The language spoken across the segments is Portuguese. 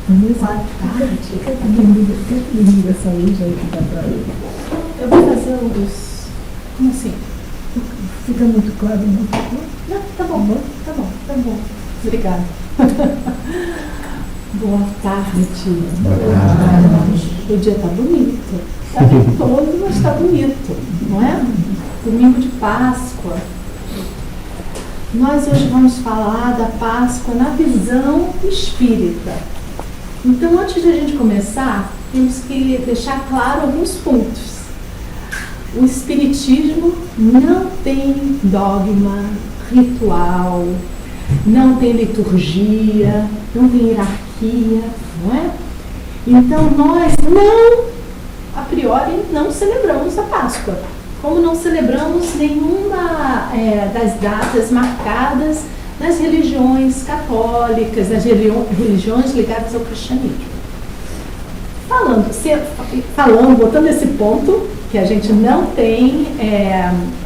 Boa tarde. Que liga essa luz aí que dá pra ver? Eu vou fazer um dos... Como assim? Fica muito claro, não? Não, tá bom. Tá bom. Obrigada. Boa tarde. Boa tarde. O dia tá bonito. Tá ventoso, mas tá bonito, não é? Domingo de Páscoa. Nós hoje vamos falar da Páscoa na visão espírita. Então, antes de a gente começar, temos que deixar claro alguns pontos. O Espiritismo não tem dogma, ritual, não tem liturgia, não tem hierarquia, não é? Então, nós a priori, não celebramos a Páscoa, como não celebramos nenhuma das datas marcadas nas religiões católicas, nas religiões ligadas ao cristianismo. Botando esse ponto, que a gente não tem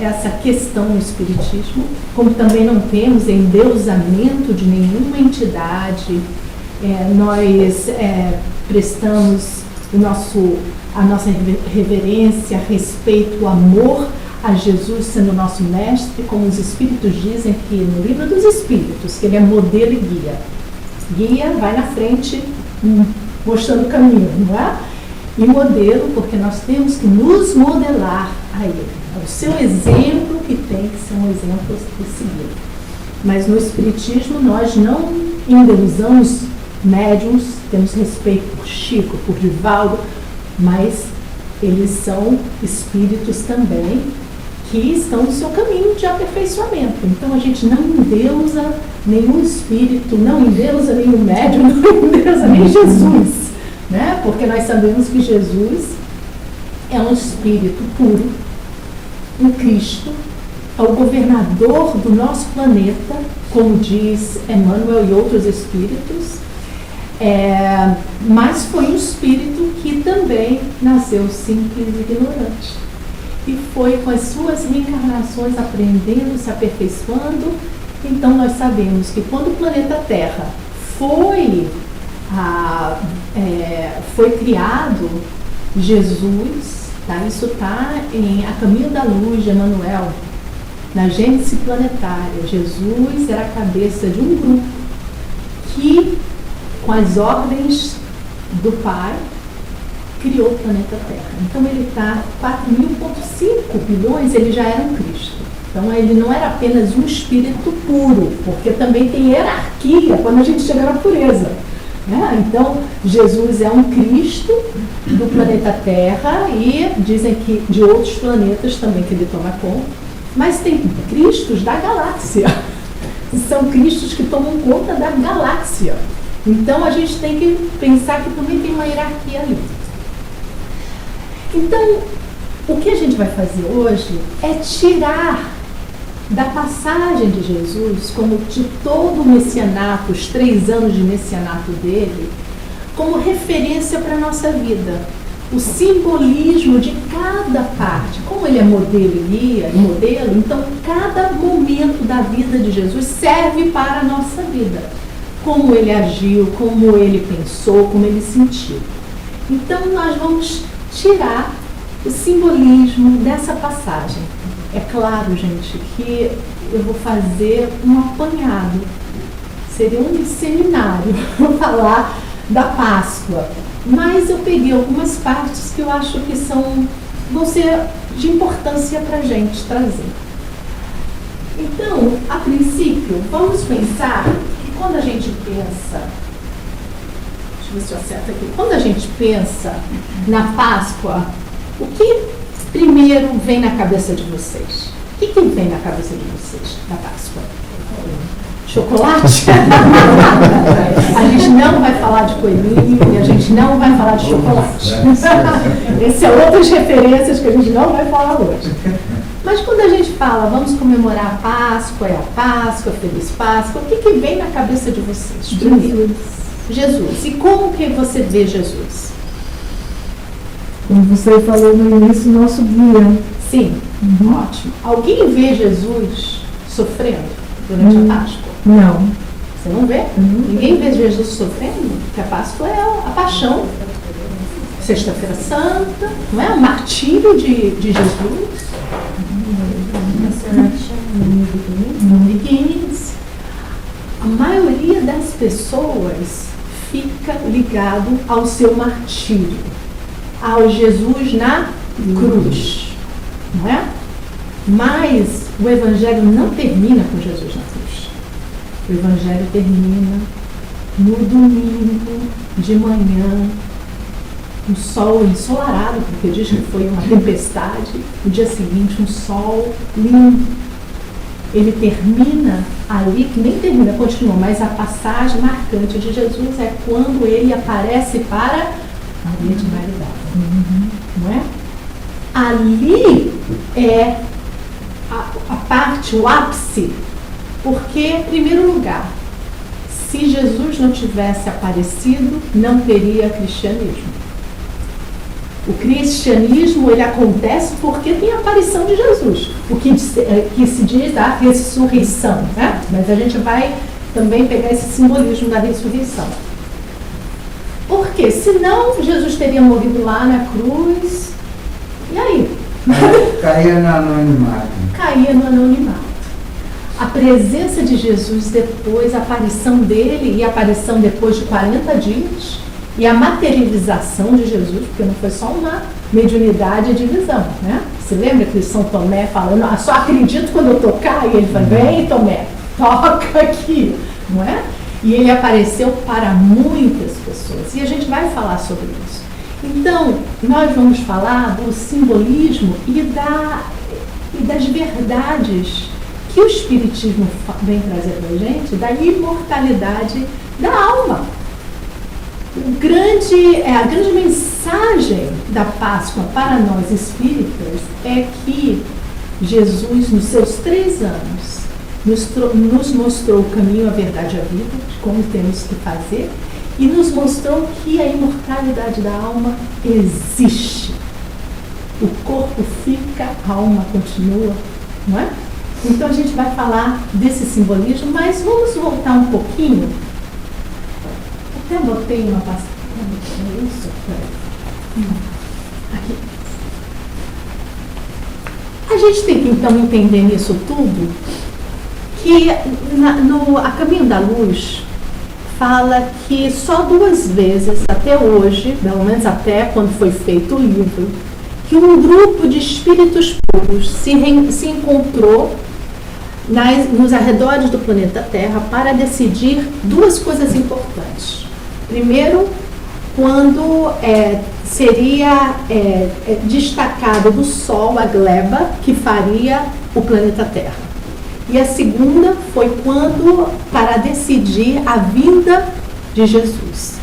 essa questão no Espiritismo, como também não temos endeusamento de nenhuma entidade, nós prestamos a nossa reverência, respeito, amor a Jesus sendo nosso mestre, como os Espíritos dizem que no Livro dos Espíritos, que ele é modelo e guia. Guia vai na frente mostrando o caminho, não é? E modelo, porque nós temos que nos modelar a ele. É o seu exemplo que tem que ser um exemplo a seguir. Mas no Espiritismo nós não endeusamos médiuns, temos respeito por Chico, por Divaldo, mas eles são espíritos também que estão no seu caminho de aperfeiçoamento. Então a gente não endeusa nenhum espírito, não endeusa nenhum médium, não endeusa nem Jesus, né? Porque nós sabemos que Jesus é um espírito puro, um Cristo, é o governador do nosso planeta, como diz Emmanuel e outros espíritos, mas foi um espírito que também nasceu simples e ignorante. E foi com as suas reencarnações aprendendo, se aperfeiçoando. Então nós sabemos que quando o planeta Terra foi criado, Jesus, tá? Isso está A Caminho da Luz de Emmanuel, na Gênese Planetária. Jesus era a cabeça de um grupo que, com as ordens do Pai, criou o planeta Terra. Então ele está 4.5 bilhões, ele já era um Cristo. Então ele não era apenas um espírito puro, porque também tem hierarquia quando a gente chega na pureza, né? Então Jesus é um Cristo do planeta Terra e dizem que de outros planetas também que ele toma conta, mas tem Cristos da galáxia, são Cristos que tomam conta da galáxia. Então a gente tem que pensar que também tem uma hierarquia ali. Então, o que a gente vai fazer hoje é tirar da passagem de Jesus, como de todo o messianato, os 3 anos de messianato dele, como referência para a nossa vida. O simbolismo de cada parte, como ele é modelo e guia, modelo, então cada momento da vida de Jesus serve para a nossa vida. Como ele agiu, como ele pensou, como ele sentiu. Então nós vamos tirar o simbolismo dessa passagem. É claro, gente, que eu vou fazer um apanhado. Seria um seminário para falar da Páscoa. Mas eu peguei algumas partes que eu acho que vão ser de importância para a gente trazer. Então, a princípio, vamos pensar que quando a gente pensa, deixa eu ver se eu acerto aqui, quando a gente pensa na Páscoa, o que primeiro vem na cabeça de vocês? O que vem na cabeça de vocês da Páscoa? Chocolate? A gente não vai falar de coelhinho e a gente não vai falar de chocolate. Essas são outras referências que a gente não vai falar hoje. Mas quando a gente fala, vamos comemorar a Páscoa, Feliz Páscoa, o que vem na cabeça de vocês? Primeiro, Jesus. E como que você vê Jesus? Como você falou no início, nosso guia. Sim, ótimo. Alguém vê Jesus sofrendo durante a Páscoa? Não. Você não vê? Ninguém vê Jesus sofrendo, porque a Páscoa é a paixão. Sexta-feira Santa, não é? O martírio de Jesus. Amiguinhos. A maioria das pessoas fica ligado ao seu martírio, ao Jesus na cruz, não é? Mas o Evangelho não termina com Jesus na cruz. O Evangelho termina no domingo de manhã, um sol ensolarado, porque diz que foi uma tempestade, no dia seguinte um sol lindo. Ele termina ali, que nem termina, continua, mas a passagem marcante de Jesus é quando ele aparece para Maria de Magdala. Não é? Ali é a parte, o ápice, porque, em primeiro lugar, se Jesus não tivesse aparecido, não teria cristianismo. O cristianismo, ele acontece porque tem a aparição de Jesus, o que se diz da ressurreição, né? Mas a gente vai também pegar esse simbolismo da ressurreição. Porque senão Jesus teria morrido lá na cruz, e aí? Caía no anonimato. Caía no anonimato. A presença de Jesus depois, a aparição dele e a aparição depois de 40 dias, e a materialização de Jesus, porque não foi só uma mediunidade de visão, né? Você lembra que São Tomé falando, só acredito quando eu tocar? E ele fala, vem Tomé, toca aqui, não é? E ele apareceu para muitas pessoas, e a gente vai falar sobre isso. Então, nós vamos falar do simbolismo e das verdades que o Espiritismo vem trazer para a gente, da imortalidade da alma. A grande mensagem da Páscoa para nós espíritas é que Jesus, nos seus 3 anos, nos mostrou o caminho, a verdade e a vida, de como temos que fazer, e nos mostrou que a imortalidade da alma existe. O corpo fica, a alma continua, não é? Então a gente vai falar desse simbolismo, mas vamos voltar um pouquinho. Até botei uma passagem. Isso, aqui. A gente tem que então entender nisso tudo que a Caminho da Luz fala que só 2 vezes até hoje, pelo menos até quando foi feito o livro, que um grupo de espíritos puros se encontrou nos arredores do planeta Terra para decidir 2 coisas importantes. Primeiro, quando seria destacado do Sol a gleba que faria o planeta Terra. E a segunda foi para decidir a vinda de Jesus.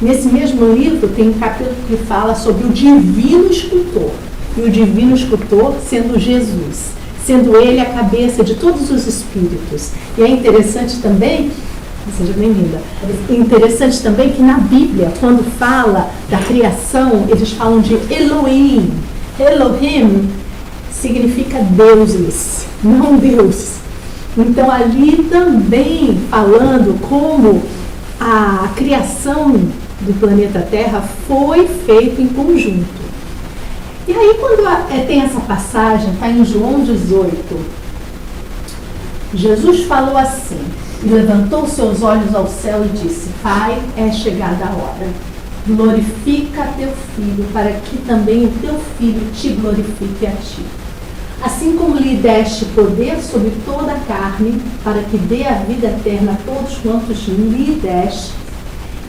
Nesse mesmo livro tem um capítulo que fala sobre o divino escultor. E o divino escultor sendo Jesus, sendo ele a cabeça de todos os espíritos. E é interessante também, seja bem-vinda, é interessante também que na Bíblia, quando fala da criação, eles falam de Elohim. Elohim significa deuses, não Deus. Então ali também falando como a criação do planeta Terra foi feita em conjunto. E aí quando tem essa passagem, está em João 18, Jesus falou assim, e levantou seus olhos ao céu e disse, Pai, é chegada a hora, glorifica teu Filho, para que também o teu Filho te glorifique a ti. Assim como lhe deste poder sobre toda a carne, para que dê a vida eterna a todos quantos lhe deste,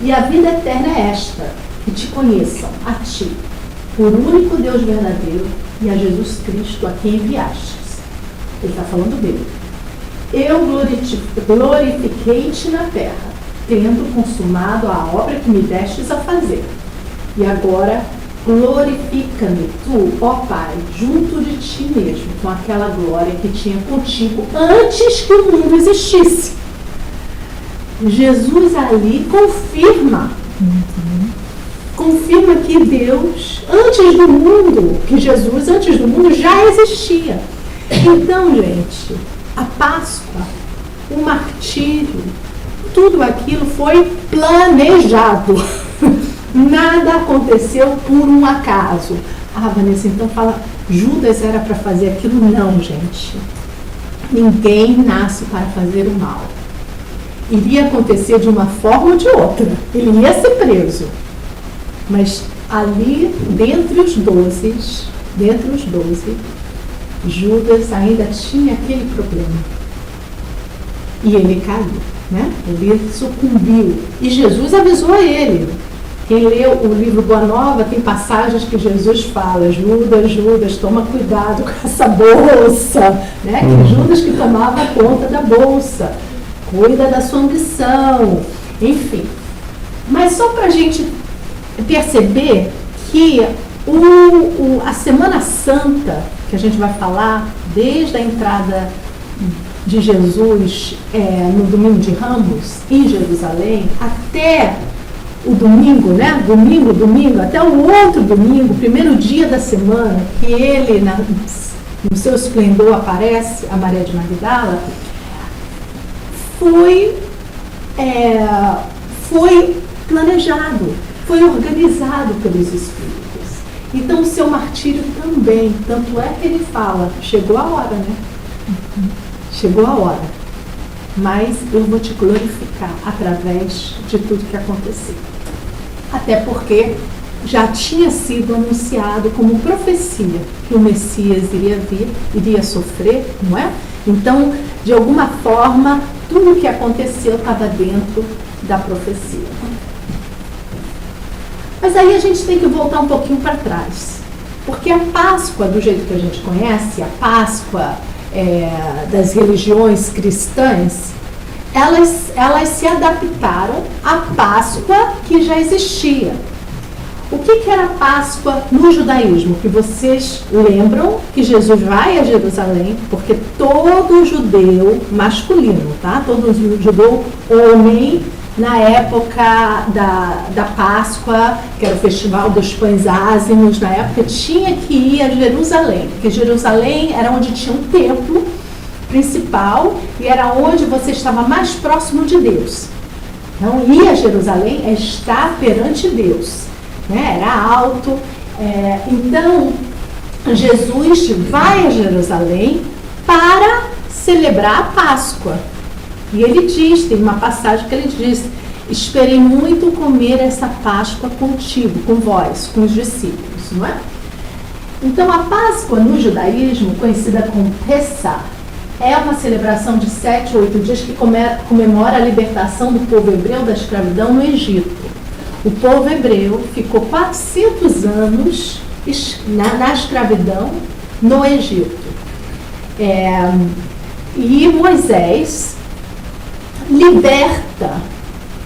e a vida eterna é esta, que te conheçam, a ti, por único Deus verdadeiro, e a Jesus Cristo, a quem enviastes. Ele está falando dele. Eu glorifiquei-te na terra, tendo consumado a obra que me destes a fazer. E agora glorifica-me tu, ó Pai, junto de ti mesmo, com aquela glória que tinha contigo antes que o mundo existisse. Jesus ali confirma que Deus, antes do mundo, que Jesus antes do mundo já existia. Então, gente, a Páscoa, o martírio, tudo aquilo foi planejado. Nada aconteceu por um acaso. Ah, Vanessa, então fala, Judas era para fazer aquilo? Não, gente. Ninguém nasce para fazer o mal. Iria acontecer de uma forma ou de outra. Ele ia ser preso. Mas ali, dentre os 12, Judas ainda tinha aquele problema. E ele caiu, né? Ele sucumbiu. E Jesus avisou a ele. Quem lê o livro Boa Nova, tem passagens que Jesus fala, Judas, Judas, toma cuidado com essa bolsa, né? Que Judas que tomava conta da bolsa, cuida da sua ambição, enfim. Mas só para a gente perceber que a Semana Santa, que a gente vai falar desde a entrada de Jesus no Domingo de Ramos, em Jerusalém, até o domingo, né? Domingo, até o outro domingo, primeiro dia da semana, que ele, no seu esplendor, aparece, a Maria de Magdala, foi planejado, foi organizado pelos Espíritos. Então, o seu martírio também, tanto é que ele fala, chegou a hora, né? Chegou a hora. Mas eu vou te glorificar através de tudo que aconteceu. Até porque já tinha sido anunciado como profecia que o Messias iria vir, iria sofrer, não é? Então, de alguma forma, tudo o que aconteceu estava dentro da profecia. Mas aí a gente tem que voltar um pouquinho para trás. Porque a Páscoa, do jeito que a gente conhece, a Páscoa das religiões cristãs, elas se adaptaram à Páscoa que já existia. O que era a Páscoa no judaísmo? Que vocês lembram que Jesus vai a Jerusalém, porque todo judeu masculino, tá? Todo judeu homem, na época da Páscoa, que era o festival dos pães ázimos, na época tinha que ir a Jerusalém, porque Jerusalém era onde tinha um templo principal e era onde você estava mais próximo de Deus. Então, ir a Jerusalém é estar perante Deus, né? Era alto. Então, Jesus vai a Jerusalém para celebrar a Páscoa. E ele diz, tem uma passagem que ele diz, esperei muito comer essa Páscoa contigo, com vós, com os discípulos, não é? Então, a Páscoa no judaísmo, conhecida como Pessah, é uma celebração de 7 ou 8 dias que comemora a libertação do povo hebreu da escravidão no Egito. O povo hebreu ficou 400 anos na escravidão no Egito. E Moisés liberta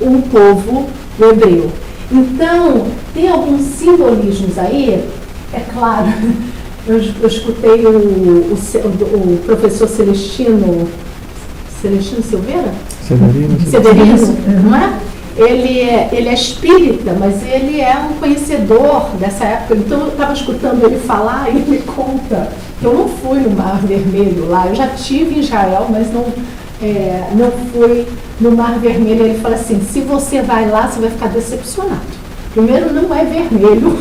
o povo hebreu. Então, tem alguns simbolismos aí, é claro. Eu escutei o professor Celestino Silveira? Severino, não é? Ele é espírita, mas ele é um conhecedor dessa época. Então eu estava escutando ele falar e ele conta que eu não fui no Mar Vermelho lá. Eu já estive em Israel, mas não fui no Mar Vermelho. Ele fala assim, se você vai lá, você vai ficar decepcionado. Primeiro, não é vermelho,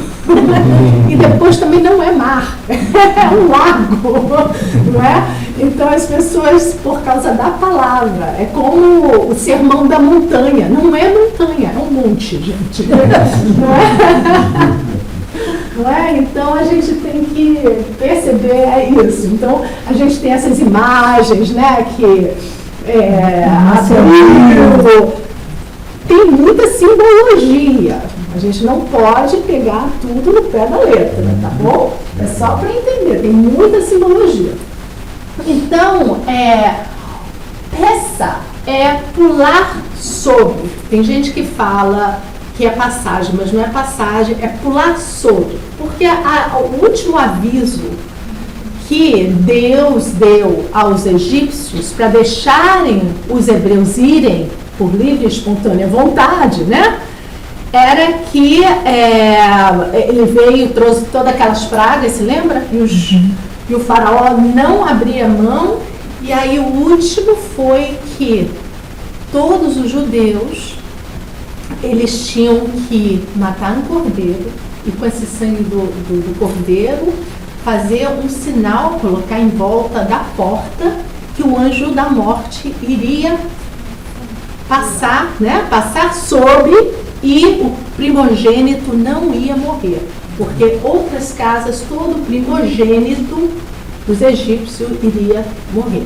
e depois também não é mar, é um lago, não é? Então as pessoas, por causa da palavra, é como o sermão da montanha, não é montanha, é um monte, gente, não é? Não é? Então a gente tem que perceber isso. Então a gente tem essas imagens, né, que tem muita simbologia. A gente não pode pegar tudo no pé da letra, tá bom? É só para entender, tem muita simbologia. Então, Pessah é pular sobre. Tem gente que fala que é passagem, mas não é passagem, é pular sobre. Porque o último aviso que Deus deu aos egípcios para deixarem os hebreus irem por livre e espontânea vontade, né? Era que ele veio e trouxe todas aquelas pragas, se lembra? E o faraó não abria mão. E aí o último foi que todos os judeus, eles tinham que matar um cordeiro e com esse sangue do cordeiro fazer um sinal, colocar em volta da porta que o anjo da morte iria passar, né? Passar sobre, e o primogênito não ia morrer, porque outras casas, todo primogênito dos egípcios iria morrer,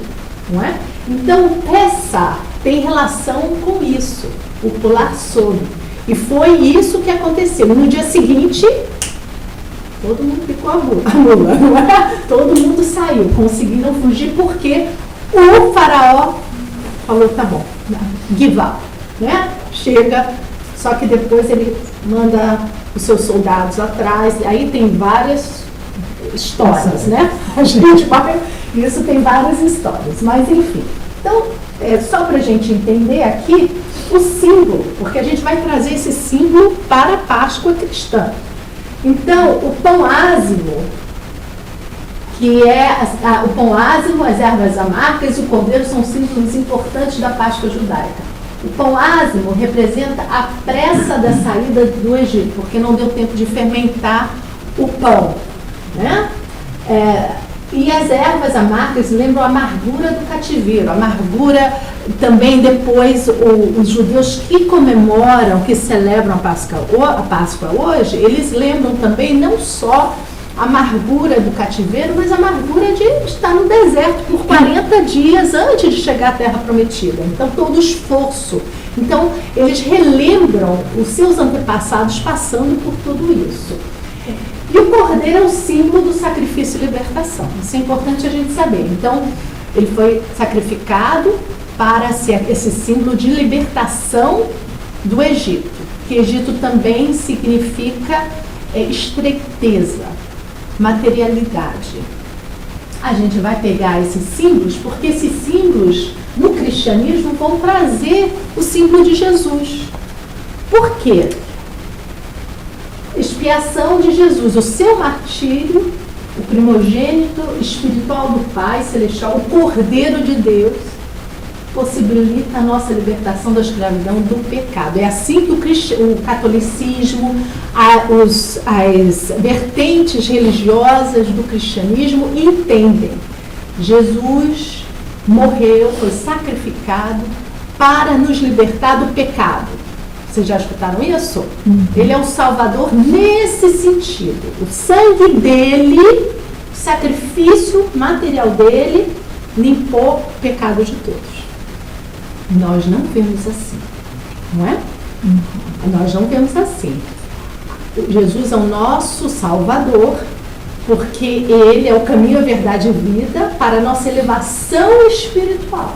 não é? Então, essa tem relação com isso, o pular sobre. E foi isso que aconteceu. No dia seguinte, todo mundo ficou a mula, não é? Todo mundo saiu, conseguiram fugir porque o faraó falou, tá bom, give up, né? Chega, só que depois ele manda os seus soldados atrás, aí tem várias histórias, né? A gente vai, isso tem várias histórias, mas enfim. Então, só para a gente entender aqui o símbolo, porque a gente vai trazer esse símbolo para a Páscoa cristã. Então, o pão ázimo, que é o pão ázimo, as ervas amargas e o cordeiro são símbolos importantes da Páscoa judaica. O pão ázimo representa a pressa da saída do Egito, porque não deu tempo de fermentar o pão, né? E as ervas amargas lembram a amargura do cativeiro, a amargura também depois, os judeus que comemoram, que celebram a Páscoa hoje, eles lembram também não só a amargura do cativeiro, mas a amargura de estar no deserto por 40 dias antes de chegar à Terra Prometida. Então, todo o esforço. Então, eles relembram os seus antepassados passando por tudo isso. E o cordeiro é o símbolo do sacrifício e libertação. Isso é importante a gente saber. Então, ele foi sacrificado para ser esse símbolo de libertação do Egito. Que Egito também significa estreiteza, materialidade. A gente vai pegar esses símbolos, porque esses símbolos no cristianismo vão trazer o símbolo de Jesus. Por quê? Expiação de Jesus, o seu martírio, o primogênito espiritual do Pai Celestial, o Cordeiro de Deus, possibilita a nossa libertação da escravidão do pecado. É assim que o catolicismo, as vertentes religiosas do cristianismo entendem. Jesus morreu, foi sacrificado para nos libertar do pecado. Vocês já escutaram isso? Ele é o Salvador nesse sentido. O sangue dele, o sacrifício material dele, limpou o pecado de todos. Nós não vemos assim, não é? Nós não vemos assim. Jesus é o nosso Salvador, porque ele é o caminho, a verdade e a vida para a nossa elevação espiritual.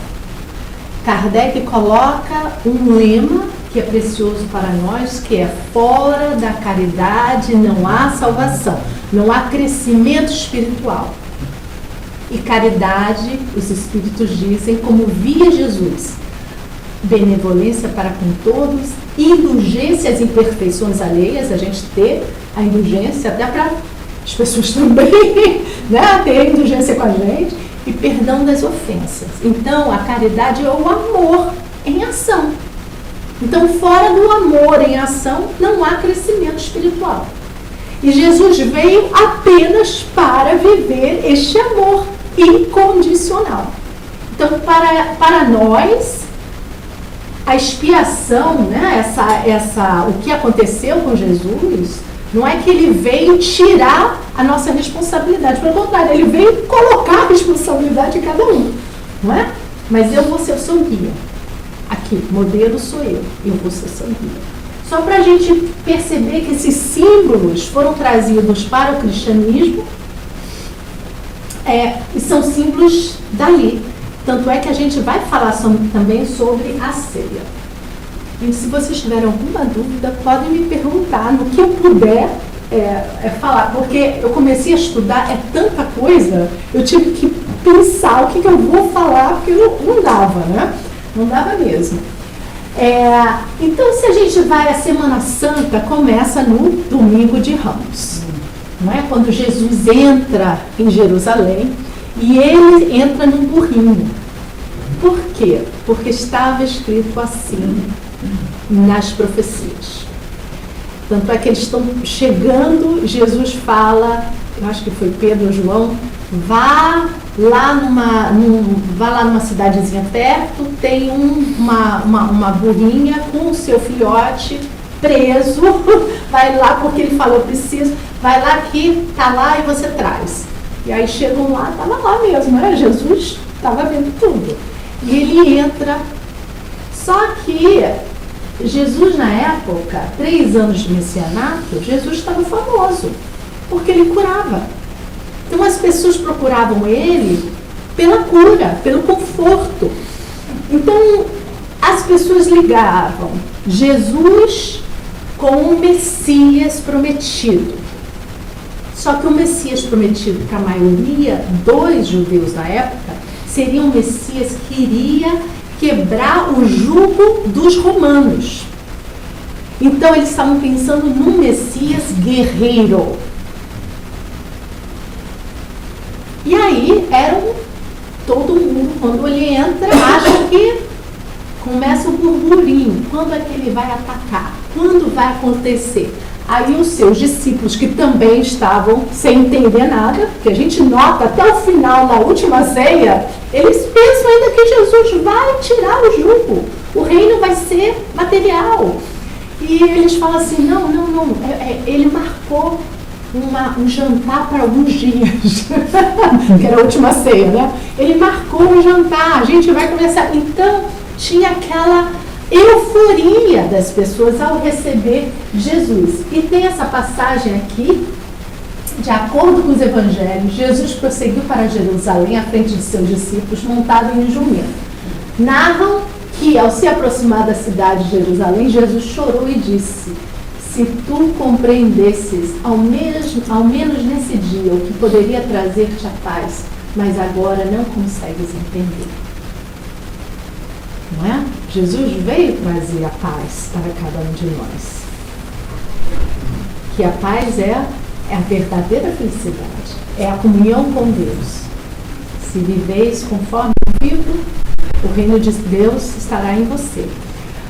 Kardec coloca um lema que é precioso para nós, que é: fora da caridade não há salvação, não há crescimento espiritual. E caridade, os Espíritos dizem, como via Jesus, benevolência para com todos, indulgência às imperfeições alheias, a gente ter a indulgência até para as pessoas também, né, ter a indulgência com a gente, e perdão das ofensas. Então, a caridade é o amor em ação. Então, fora do amor em ação, não há crescimento espiritual. E Jesus veio apenas para viver este amor incondicional. Então, para nós, a expiação, né, o que aconteceu com Jesus, não é que ele veio tirar a nossa responsabilidade. Pelo contrário, ele veio colocar a responsabilidade de cada um. Não é? Mas eu vou ser o seu guia. Aqui, modelo sou eu vou ser seu guia. Só para a gente perceber que esses símbolos foram trazidos para o cristianismo e são símbolos dali. Tanto é que a gente vai falar também sobre a ceia. E se vocês tiverem alguma dúvida, podem me perguntar no que eu puder falar. Porque eu comecei a estudar, tanta coisa, eu tive que pensar o que eu vou falar, porque não dava, né? Não dava mesmo. Então, se a gente vai à Semana Santa, começa no Domingo de Ramos. Não é? Quando Jesus entra em Jerusalém, e ele entra num burrinho. Por quê? Porque estava escrito assim nas profecias. Tanto é que eles estão chegando, Jesus fala, eu acho que foi Pedro ou João, vá lá numa cidadezinha perto, tem uma burrinha com o seu filhote preso, vai lá porque ele falou, preciso, vai lá que tá lá e você traz. E aí chegam lá, estava lá mesmo, né? Jesus estava vendo tudo. E ele entra, só que Jesus na época, 3 anos de messianato, Jesus estava famoso, porque ele curava. Então as pessoas procuravam ele pela cura, pelo conforto. Então as pessoas ligavam Jesus com o Messias prometido. Só que o Messias prometido para a maioria dos judeus da época seria um Messias que iria quebrar o jugo dos romanos. Então eles estavam pensando num Messias guerreiro. E aí todo mundo, quando ele entra, acha que começa o burburinho. Quando é que ele vai atacar? Quando vai acontecer? Aí os seus discípulos, que também estavam sem entender nada, porque a gente nota até o final, na última ceia, eles pensam ainda que Jesus vai tirar o jugo, o reino vai ser material. E eles falam assim, não, ele marcou um jantar para alguns dias, que era a última ceia, né? Ele marcou um jantar, a gente vai começar. Então, tinha aquela euforia das pessoas ao receber Jesus. E tem essa passagem aqui, de acordo com os evangelhos, Jesus prosseguiu para Jerusalém à frente de seus discípulos, montado em um jumento. Narram que, ao se aproximar da cidade de Jerusalém, Jesus chorou e disse, se tu compreendesses, ao menos nesse dia, o que poderia trazer-te a paz, mas agora não consegues entender. Não é? Jesus veio trazer a paz para cada um de nós. Que a paz é a verdadeira felicidade, é a comunhão com Deus. Se viveis conforme eu vivo, o reino de Deus estará em você.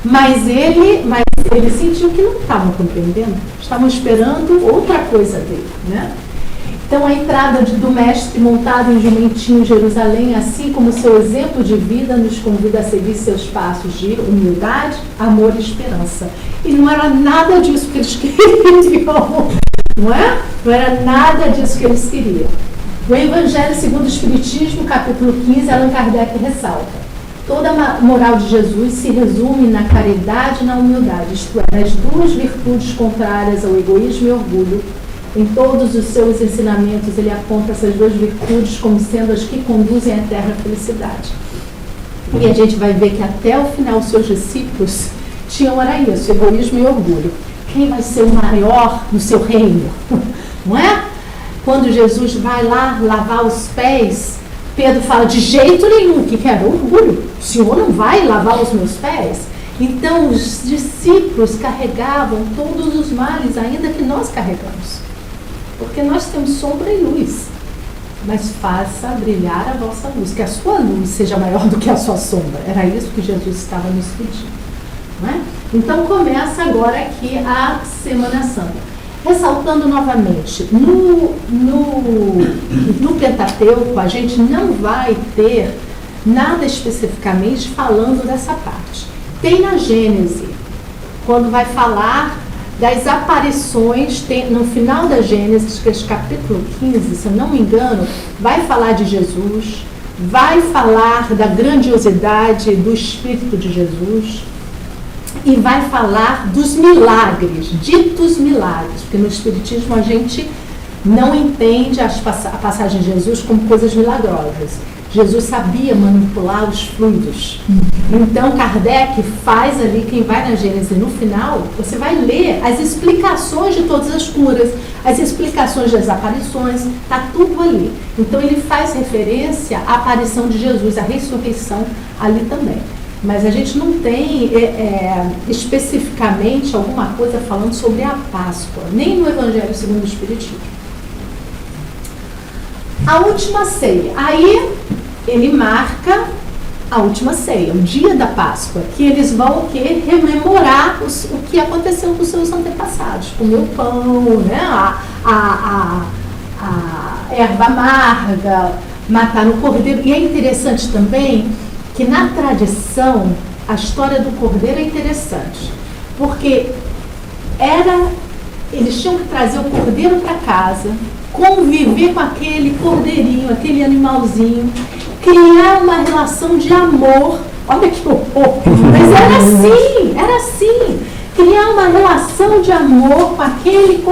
Mas ele sentiu que não estavam compreendendo, estavam esperando outra coisa dele, né? Então a entrada do mestre montado em jumentinho em Jerusalém, assim como seu exemplo de vida, nos convida a seguir seus passos de humildade, amor e esperança. E não era nada disso que eles queriam, não é? Não era nada disso que eles queriam. No Evangelho segundo o Espiritismo, capítulo 15, Allan Kardec ressalta: toda a moral de Jesus se resume na caridade e na humildade, isto é, nas duas virtudes contrárias ao egoísmo e orgulho. Em todos os seus ensinamentos, ele aponta essas duas virtudes como sendo as que conduzem à eterna felicidade. E a gente vai ver que até o final os seus discípulos tinham, era isso, egoísmo e orgulho. Quem vai ser o maior no seu reino? Não é? Quando Jesus vai lá lavar os pés, Pedro fala, de jeito nenhum, o que era orgulho? O Senhor não vai lavar os meus pés? Então os discípulos carregavam todos os males, ainda que nós carregamos. Porque nós temos sombra e luz. Mas faça brilhar a vossa luz, que a sua luz seja maior do que a sua sombra. Era isso que Jesus estava nos pedindo. Não é? Então começa agora aqui a Semana Santa. Ressaltando novamente, no Pentateuco a gente não vai ter nada especificamente falando dessa parte. Tem na Gênese, quando vai falar das aparições, tem, no final da Gênesis, que é o capítulo 15, se eu não me engano, vai falar de Jesus, vai falar da grandiosidade do Espírito de Jesus e vai falar dos milagres, ditos milagres, porque no Espiritismo a gente não entende a passagem de Jesus como coisas milagrosas. Jesus sabia manipular os fluidos. Então Kardec faz ali, quem vai na Gênesis no final, você vai ler as explicações de todas as curas, as explicações das aparições, está tudo ali. Então ele faz referência à aparição de Jesus, à ressurreição ali também. Mas a gente não tem especificamente alguma coisa falando sobre a Páscoa, nem no Evangelho segundo o Espiritismo. A última ceia, aí ele marca a última ceia, o dia da Páscoa, que eles vão o quê? Rememorar o que aconteceu com os seus antepassados, comer o pão, né? a erva amarga, matar o cordeiro. E é interessante também que na tradição a história do cordeiro é interessante, porque eles tinham que trazer o cordeiro para casa, conviver com aquele cordeirinho, aquele animalzinho, criar uma relação de amor. Olha que horror! Mas era assim. Criar uma relação de amor com aquele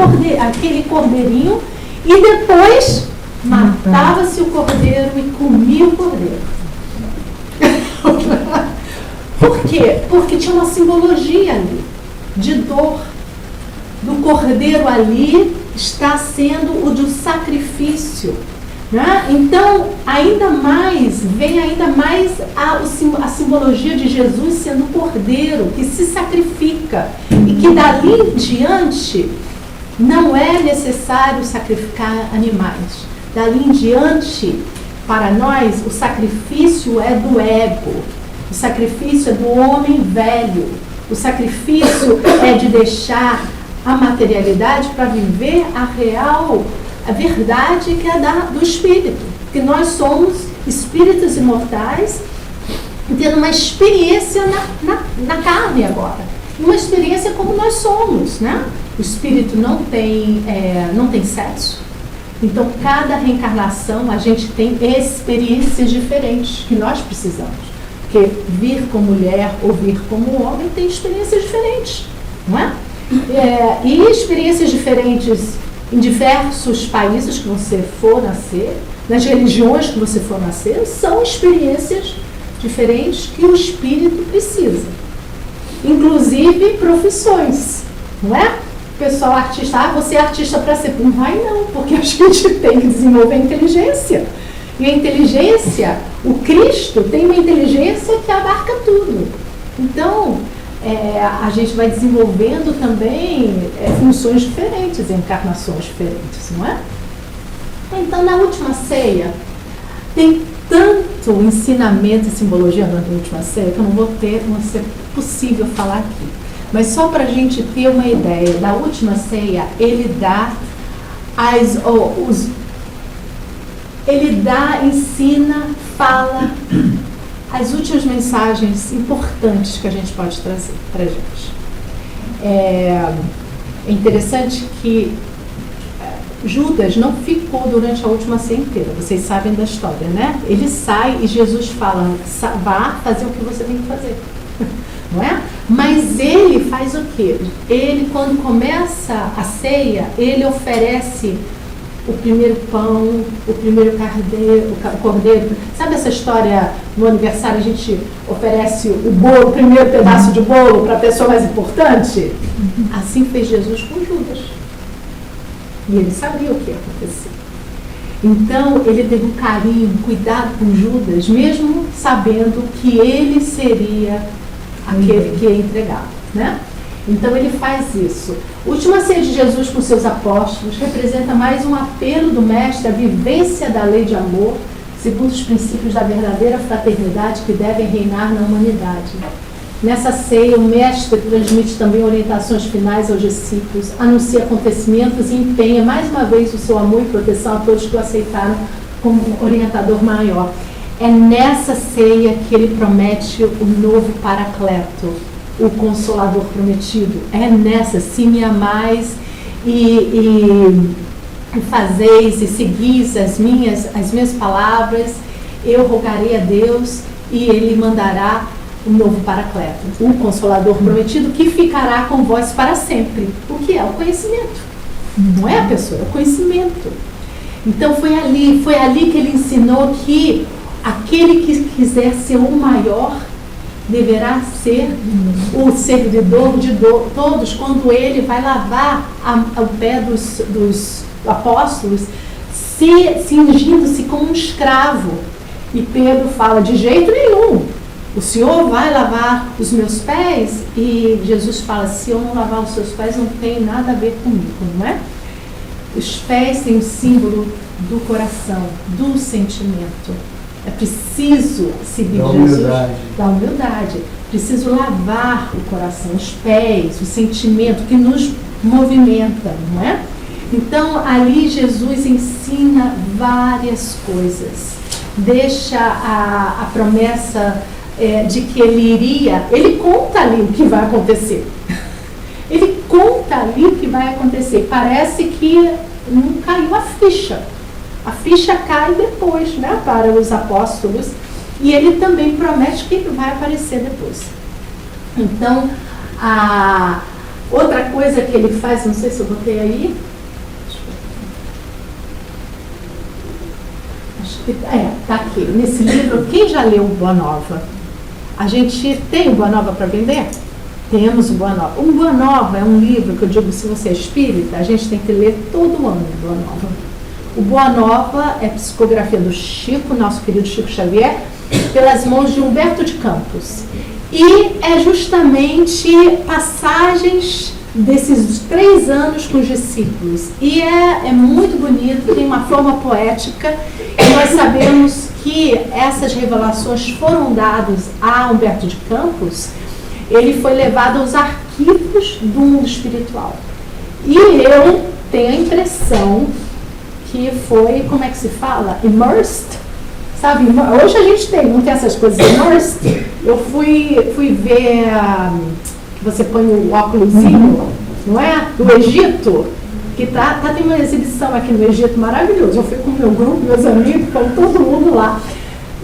cordeirinho e depois matava-se o cordeiro e comia o cordeiro. Por quê? Porque tinha uma simbologia ali, de dor. Do cordeiro ali está sendo o do sacrifício. Né? Então, vem ainda mais a simbologia de Jesus sendo o cordeiro que se sacrifica e que dali em diante não é necessário sacrificar animais. Dali em diante, para nós, o sacrifício é do ego, o sacrifício é do homem velho, o sacrifício é de deixar a materialidade para viver a verdade que é do espírito, que nós somos espíritos imortais tendo uma experiência na carne agora, uma experiência como nós somos, né? O espírito não tem sexo, então cada reencarnação a gente tem experiências diferentes que nós precisamos, porque vir como mulher ou vir como homem tem experiências diferentes, não é? E experiências diferentes em diversos países que você for nascer, nas religiões que você for nascer, são experiências diferentes que o espírito precisa. Inclusive profissões, não é? O pessoal artista, você é artista para ser. Não vai não, porque a gente tem que desenvolver a inteligência. E a inteligência, o Cristo tem uma inteligência que abarca tudo. Então, a gente vai desenvolvendo também funções diferentes, encarnações diferentes, não é? Então, na última ceia, tem tanto ensinamento e simbologia na última ceia que eu não ser possível falar aqui. Mas só para a gente ter uma ideia, na última ceia, ele ensina, fala as últimas mensagens importantes que a gente pode trazer para a gente. É interessante que Judas não ficou durante a última ceia inteira, vocês sabem da história, né? Ele sai e Jesus fala, vá fazer o que você tem que fazer, não é? Mas ele faz o quê? Ele, quando começa a ceia, ele oferece o primeiro pão, o primeiro cordeiro. Sabe essa história, no aniversário a gente oferece o bolo, o primeiro pedaço de bolo para a pessoa mais importante? Assim fez Jesus com Judas. E ele sabia o que ia acontecer. Então, ele teve um carinho, um cuidado com Judas, mesmo sabendo que ele seria aquele que ia entregar, né? Então, ele faz isso. A última ceia de Jesus com seus apóstolos representa mais um apelo do Mestre à vivência da lei de amor, segundo os princípios da verdadeira fraternidade que devem reinar na humanidade. Nessa ceia, o Mestre transmite também orientações finais aos discípulos, anuncia acontecimentos e empenha mais uma vez o seu amor e proteção a todos que o aceitaram como orientador maior. É nessa ceia que ele promete o novo Paracleto, o Consolador prometido. É nessa, se me amais e fazeis e seguis as minhas palavras, eu rogarei a Deus e ele mandará o novo Paracleto, o Consolador prometido, que ficará com vós para sempre. O que é? O conhecimento. Não é a pessoa, é o conhecimento. Então foi ali que ele ensinou que aquele que quiser ser o maior deverá ser o servidor de todos, quando ele vai lavar o pé dos apóstolos, cingindo-se como um escravo. E Pedro fala, de jeito nenhum, o Senhor vai lavar os meus pés? E Jesus fala, se eu não lavar os seus pés, não tem nada a ver comigo, não é? Os pés têm o símbolo do coração, do sentimento. É preciso seguir Da Jesus. humildade. Da humildade. Preciso lavar o coração, os pés, o sentimento que nos movimenta, não é? Então, ali Jesus ensina várias coisas. Deixa a promessa de que ele iria... Ele conta ali o que vai acontecer. Ele conta ali o que vai acontecer. Parece que não caiu a ficha. A ficha cai depois, né, para os apóstolos. E ele também promete que ele vai aparecer depois. Então, a outra coisa que ele faz, não sei se eu botei aí. Acho que tá aqui. Nesse livro, quem já leu o Boa Nova? A gente tem o Boa Nova para vender? Temos o Boa Nova. O Boa Nova é um livro que eu digo, se você é espírita, a gente tem que ler todo ano o Boa Nova. O Boa Nova é psicografia do Chico, nosso querido Chico Xavier, pelas mãos de Humberto de Campos. E é justamente passagens desses 3 anos com os discípulos. E é muito bonito, tem uma forma poética, e nós sabemos que essas revelações foram dadas a Humberto de Campos. Ele foi levado aos arquivos do mundo espiritual. E eu tenho a impressão que foi, como é que se fala? Immersed? Sabe, hoje a gente não tem essas coisas immersed. Eu fui ver, você põe o óculosinho, não é? Do Egito, que tem uma exibição aqui no Egito maravilhosa. Eu fui com o meu grupo, meus amigos, com todo mundo lá.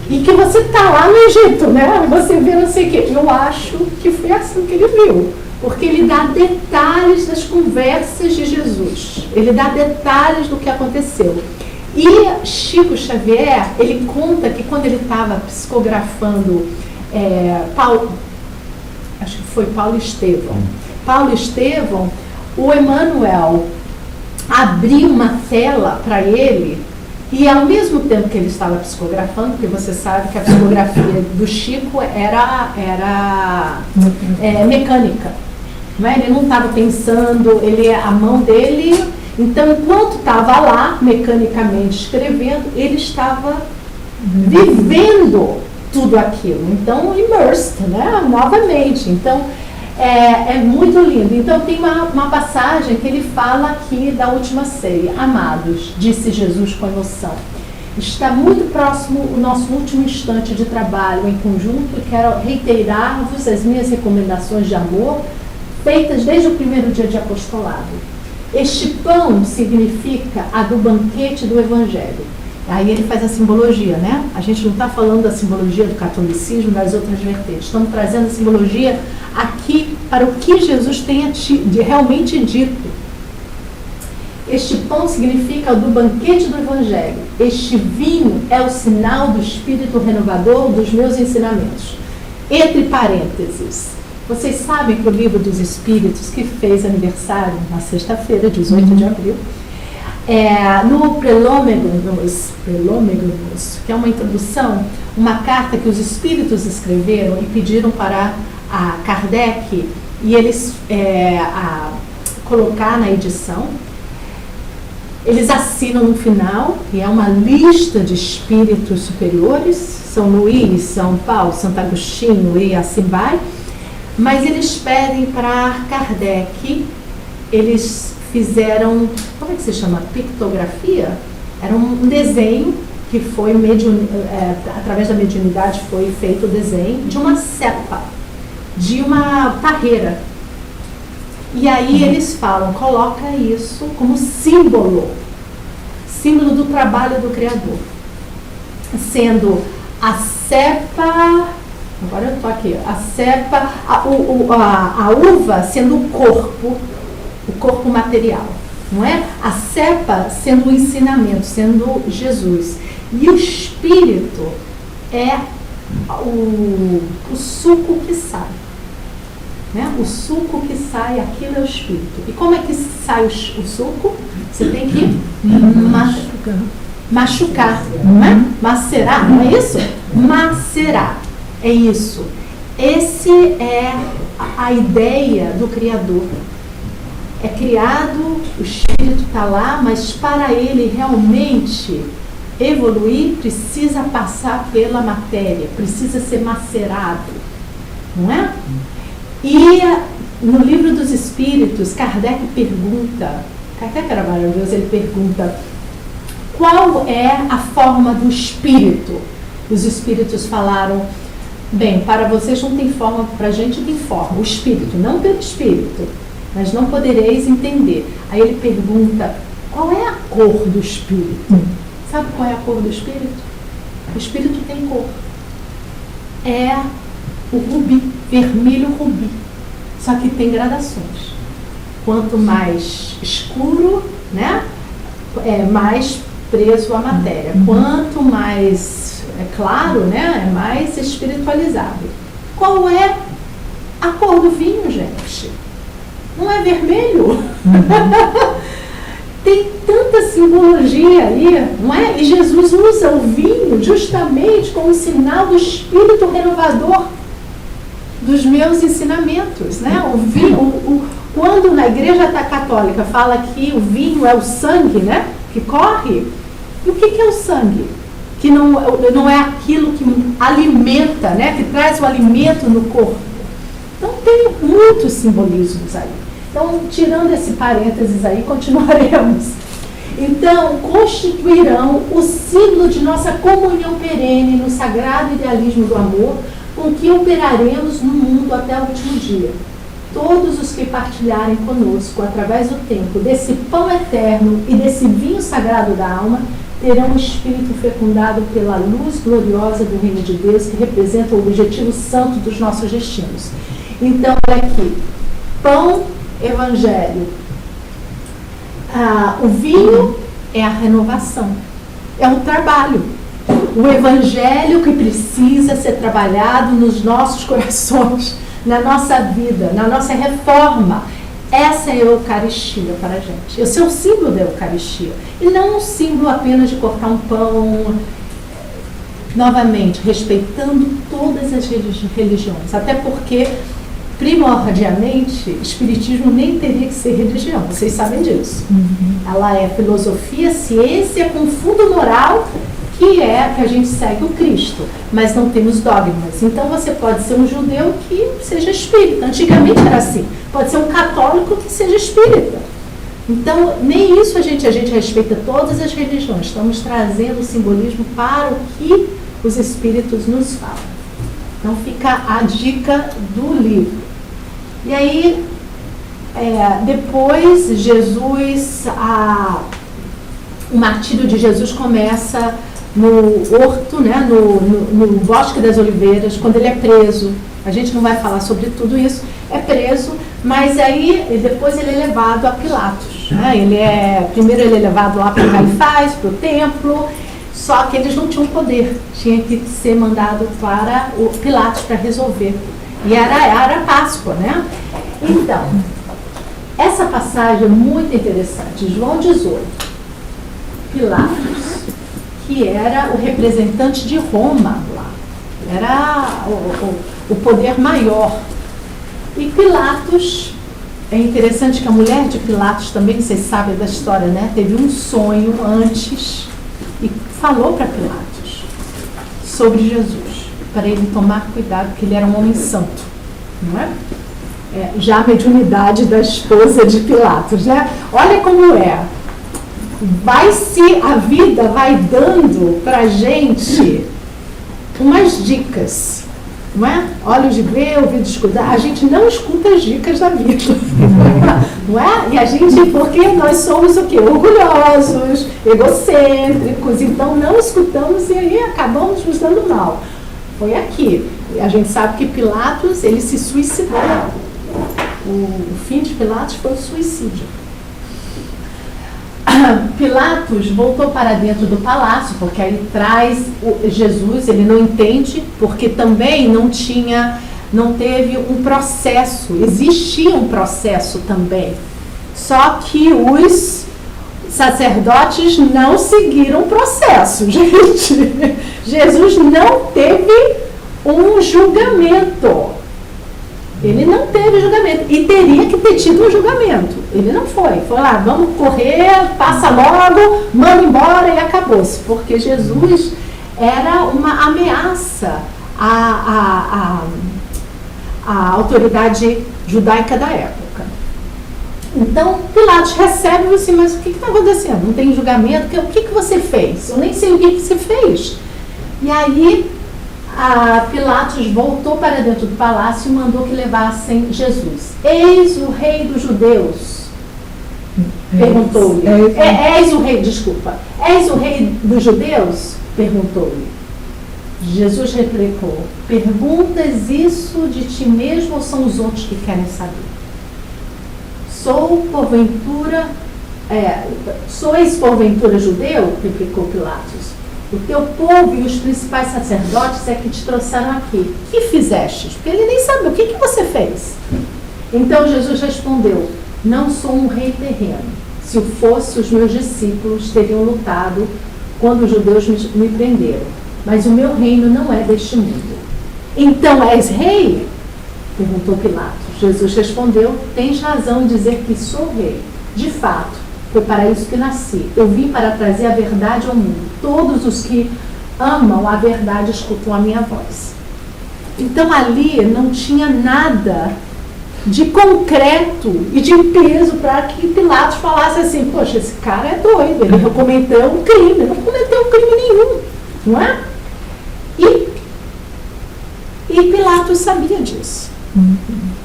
E que você tá lá no Egito, né? Você vê não sei o quê. Eu acho que foi assim que ele viu. Porque ele dá detalhes das conversas de Jesus. Ele dá detalhes do que aconteceu. E Chico Xavier, ele conta que quando ele estava psicografando acho que foi Paulo Estevão, o Emmanuel abriu uma tela para ele. E ao mesmo tempo que ele estava psicografando, porque você sabe que a psicografia do Chico era mecânica, não é? Ele não estava pensando, a mão dele, então enquanto estava lá, mecanicamente escrevendo, ele estava vivendo tudo aquilo, então immersed, né? Novamente, então é muito lindo. Então tem uma passagem que ele fala aqui da última ceia. Amados, disse Jesus com emoção, está muito próximo o nosso último instante de trabalho em conjunto e quero reiterar-vos as minhas recomendações de amor feitas desde o primeiro dia de apostolado. Este pão significa a do banquete do Evangelho. Aí ele faz a simbologia, né? A gente não está falando da simbologia do catolicismo, das outras vertentes. Estamos trazendo a simbologia aqui para o que Jesus tenha realmente dito. Este pão significa o do banquete do Evangelho. Este vinho é o sinal do Espírito renovador dos meus ensinamentos. Entre parênteses, vocês sabem que o Livro dos Espíritos, que fez aniversário na sexta-feira, 18 de abril, no Prelômenos, que é uma introdução, uma carta que os espíritos escreveram e pediram para a Kardec e eles colocar na edição. Eles assinam no final, e é uma lista de espíritos superiores, São Luís, São Paulo, Santo Agostinho e assim vai, mas eles pedem para Kardec, eles fizeram, como é que se chama? Pictografia? Era um desenho que foi, através da mediunidade, foi feito o desenho de uma cepa, de uma parreira. E aí eles falam, coloca isso como símbolo do trabalho do Criador. Sendo a cepa, agora eu estou aqui, a cepa, a uva sendo o corpo material, não é? A cepa sendo o ensinamento, sendo Jesus. E o espírito é o suco que sai. Né? O suco que sai, aquilo é o espírito. E como é que sai o suco? Você tem que machucar, não é? Macerar, não é isso? Macerar, é isso. Esse é a ideia do Criador. É criado, o espírito está lá, mas para ele realmente evoluir, precisa passar pela matéria, precisa ser macerado, não é? E no Livro dos Espíritos, Kardec era maravilhoso, ele pergunta qual é a forma do espírito. Os espíritos falaram, bem, para vocês não tem forma, para a gente tem forma, o espírito, não pelo espírito, mas não podereis entender. Aí ele pergunta, qual é a cor do espírito? Sabe qual é a cor do espírito? O espírito tem cor. É o rubi, vermelho rubi. Só que tem gradações. Quanto mais escuro, né, é mais preso à matéria. Quanto mais claro, né, é mais espiritualizado. Qual é a cor do vinho, gente? Não é vermelho? Tem tanta simbologia aí, não é? E Jesus usa o vinho justamente como sinal do espírito renovador dos meus ensinamentos, né? O vinho, quando na Igreja Católica fala que o vinho é o sangue, né, que corre, e o que é o sangue? Que não é aquilo que alimenta, né, que traz o alimento no corpo. Então tem muitos simbolismos aí. Então, tirando esse parênteses aí, continuaremos. Então, constituirão o símbolo de nossa comunhão perene no sagrado idealismo do amor, com que operaremos no mundo até o último dia. Todos os que partilharem conosco, através do tempo, desse pão eterno e desse vinho sagrado da alma, terão o espírito fecundado pela luz gloriosa do reino de Deus, que representa o objetivo santo dos nossos destinos. Então, olha aqui, pão, evangelho. O vinho é a renovação, é o trabalho. O evangelho que precisa ser trabalhado nos nossos corações, na nossa vida, na nossa reforma. Essa é a Eucaristia para a gente. Esse é o símbolo da Eucaristia. E não um símbolo apenas de cortar um pão, novamente, respeitando todas as religiões. Até porque, primordialmente, Espiritismo nem teria que ser religião. Vocês sabem disso. Ela é filosofia, ciência, com fundo moral, que é que a gente segue o Cristo, mas não temos dogmas. Então você pode ser um judeu que seja espírita. Antigamente era assim. Pode ser um católico que seja espírita. Então, nem isso a gente respeita todas as religiões. Estamos trazendo o simbolismo para o que os espíritos nos falam. Então fica a dica do livro. E aí, depois Jesus, o martírio de Jesus começa no horto, né, no Bosque das Oliveiras, quando ele é preso. A gente não vai falar sobre tudo isso, é preso, mas aí depois ele é levado a Pilatos. Né? Primeiro ele é levado lá para Caifás, para o templo, só que eles não tinham poder, tinha que ser mandado para o Pilatos para resolver. E era Páscoa, né? Então, essa passagem é muito interessante. João 18, Pilatos, que era o representante de Roma lá, era o poder maior. E Pilatos, é interessante que a mulher de Pilatos também, vocês sabem da história, né? Teve um sonho antes e falou para Pilatos sobre Jesus, para ele tomar cuidado, porque ele era um homem santo, não é? Já a mediunidade da esposa de Pilatos, né? Olha como é. A vida vai dando pra gente umas dicas, não é? Olhos de ver, ouvido de escutar. A gente não escuta as dicas da vida, não é? E a gente, porque nós somos o quê? Orgulhosos, egocêntricos, então não escutamos e aí acabamos nos dando mal. Foi aqui. A gente sabe que Pilatos, ele se suicidou. O fim de Pilatos foi o suicídio. Pilatos voltou para dentro do palácio, porque aí traz Jesus, ele não entende, porque também não teve um processo, existia um processo também, só que os sacerdotes não seguiram o processo, gente. Jesus não teve um julgamento. Ele não teve julgamento. E teria que ter prometido um julgamento. Ele não foi. Foi lá, vamos correr, passa logo, manda embora e acabou-se. Porque Jesus era uma ameaça à autoridade judaica da época. Então, Pilatos recebe assim, mas o que está acontecendo? Não tem julgamento? O que você fez? Eu nem sei o que você fez. E aí, Pilatos voltou para dentro do palácio e mandou que levassem Jesus. Eis o rei dos judeus? Perguntou-lhe. És o rei, desculpa. És o rei dos judeus? Perguntou-lhe. Jesus replicou: perguntas isso de ti mesmo ou são os outros que querem saber? Sois porventura judeu? Replicou Pilatos. O teu povo e os principais sacerdotes é que te trouxeram aqui. O que fizeste? Porque ele nem sabe o que você fez. Então Jesus respondeu: não sou um rei terreno. Se o fosse, os meus discípulos teriam lutado quando os judeus me prenderam. Mas o meu reino não é deste mundo. Então és rei? Perguntou Pilatos. Jesus respondeu: tens razão em dizer que sou rei. De fato, foi para isso que nasci. Eu vim para trazer a verdade ao mundo. Todos os que amam a verdade escutam a minha voz. Então ali não tinha nada de concreto e de peso para que Pilatos falasse assim: poxa, esse cara é doido, ele cometeu um crime. Ele não cometeu crime nenhum, não é? E Pilatos sabia disso.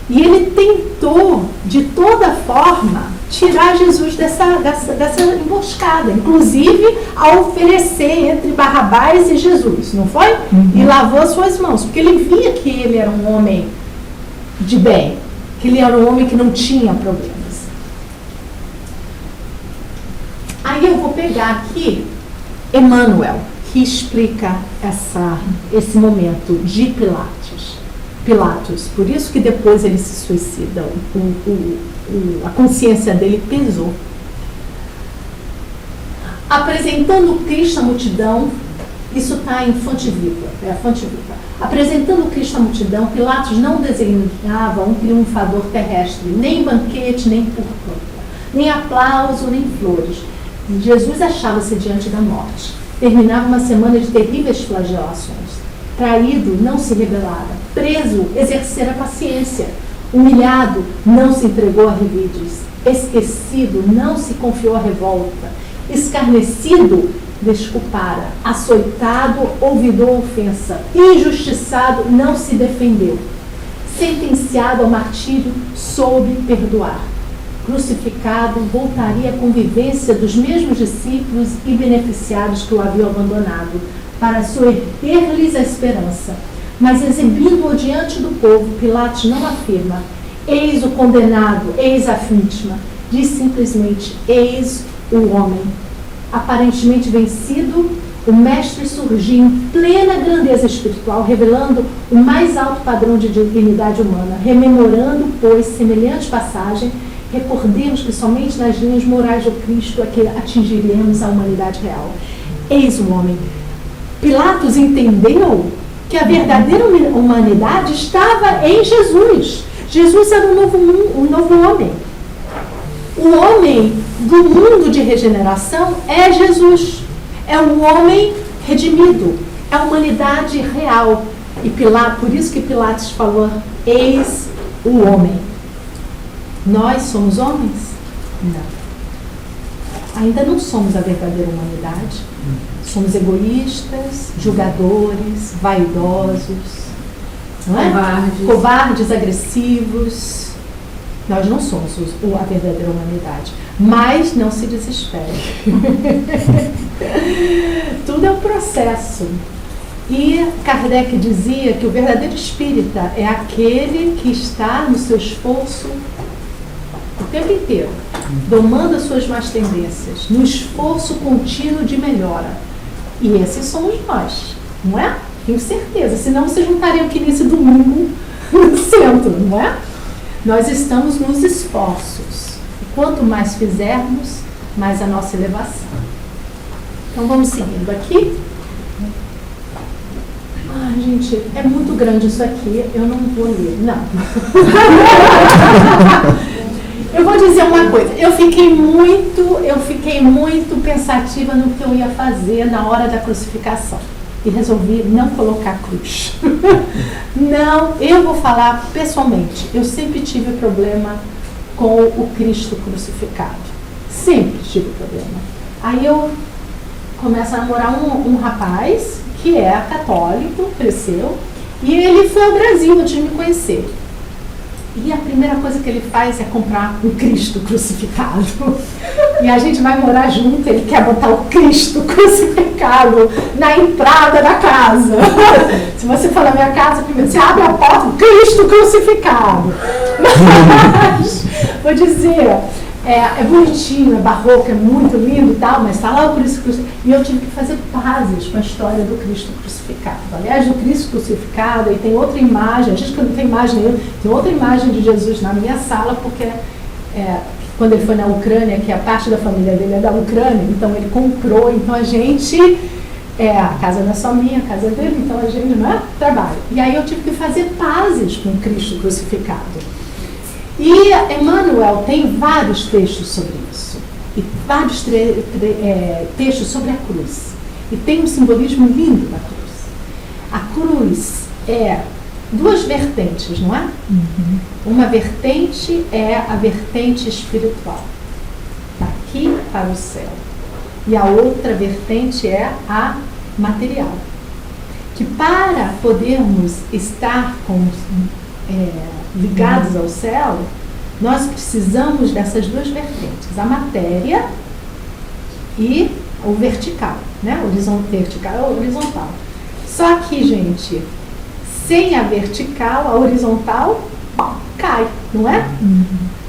E ele tentou, de toda forma, tirar Jesus dessa emboscada, inclusive a oferecer entre Barrabás e Jesus, não foi? E lavou as suas mãos, porque ele via que ele era um homem de bem, que ele era um homem que não tinha problemas. Aí eu vou pegar aqui Emmanuel, que explica esse momento de Pilatos. Por isso que depois ele se suicida. A consciência dele pesou. Apresentando Cristo à multidão, isso está em Fonte Viva. Apresentando Cristo à multidão, Pilatos não designava um triunfador terrestre, nem banquete, nem púrpura, nem aplauso, nem flores. Jesus achava-se diante da morte. Terminava uma semana de terríveis flagelações. Traído, não se rebelara. Preso, exercera paciência. Humilhado, não se entregou a revides. Esquecido, não se confiou à revolta. Escarnecido, desculpara. Açoitado, olvidou a ofensa. Injustiçado, não se defendeu. Sentenciado ao martírio, soube perdoar. Crucificado, voltaria à convivência dos mesmos discípulos e beneficiados que o haviam abandonado, para soerguer-lhes a esperança. Mas exibindo-o diante do povo, Pilatos não afirma: eis o condenado, eis a vítima. Diz simplesmente: eis o homem. Aparentemente vencido, o mestre surgiu em plena grandeza espiritual, revelando o mais alto padrão de dignidade humana. Rememorando, pois, semelhante passagem, recordemos que somente nas linhas morais do Cristo é que atingiremos a humanidade real. Eis o homem. Pilatos entendeu que a verdadeira humanidade estava em Jesus. Jesus era um novo homem. O homem do mundo de regeneração é Jesus. É o homem redimido. É a humanidade real. E por isso que Pilatos falou: eis o homem. Nós somos homens? Não. Ainda não somos a verdadeira humanidade. Somos egoístas, julgadores, vaidosos, não é? Covardes, agressivos. Nós não somos a verdadeira humanidade. Mas não se desespere. Tudo é um processo. E Kardec dizia que o verdadeiro espírita é aquele que está no seu esforço o tempo inteiro, domando as suas más tendências, no esforço contínuo de melhora. E esses somos nós, não é? Tenho certeza, senão vocês não estariam aqui nesse domingo no centro, não é? Nós estamos nos esforços. E quanto mais fizermos, mais a nossa elevação. Então vamos seguindo aqui. Ai, gente, é muito grande isso aqui, eu não vou ler, não. vou dizer uma coisa, eu fiquei muito pensativa no que eu ia fazer na hora da crucificação. E resolvi não colocar cruz. Não, eu vou falar pessoalmente, eu sempre tive problema com o Cristo crucificado. Sempre tive problema. Aí eu começo a namorar um rapaz que é católico, cresceu, e ele foi ao Brasil antes de me conhecer. E a primeira coisa que ele faz é comprar um Cristo crucificado. E a gente vai morar junto, ele quer botar o Cristo crucificado na entrada da casa. Se você for na minha casa, primeiro você abre a porta, Cristo crucificado. Mas, vou dizer, é bonitinho, é barroco, é muito lindo e tal, mas está lá o Cristo crucificado. E eu tive que fazer pazes com a história do Cristo crucificado. Aliás, do Cristo crucificado, e tem outra imagem, a gente que não tem imagem nenhuma, tem outra imagem de Jesus na minha sala, porque quando ele foi na Ucrânia, que a parte da família dele é da Ucrânia, então ele comprou, então a gente, a casa não é só minha, a casa é dele, então a gente não é trabalho. E aí eu tive que fazer pazes com o Cristo crucificado. E Emmanuel tem vários textos sobre isso, e vários textos sobre a cruz. E tem um simbolismo lindo da cruz. A cruz é duas vertentes, não é? Uhum. Uma vertente é a vertente espiritual, daqui para o céu. E a outra vertente é a material. Que para podermos estar ligados ao céu, nós precisamos dessas duas vertentes, a matéria e o vertical, né? Vertical e horizontal. Só que, gente, sem a vertical, a horizontal cai, não é? Uhum.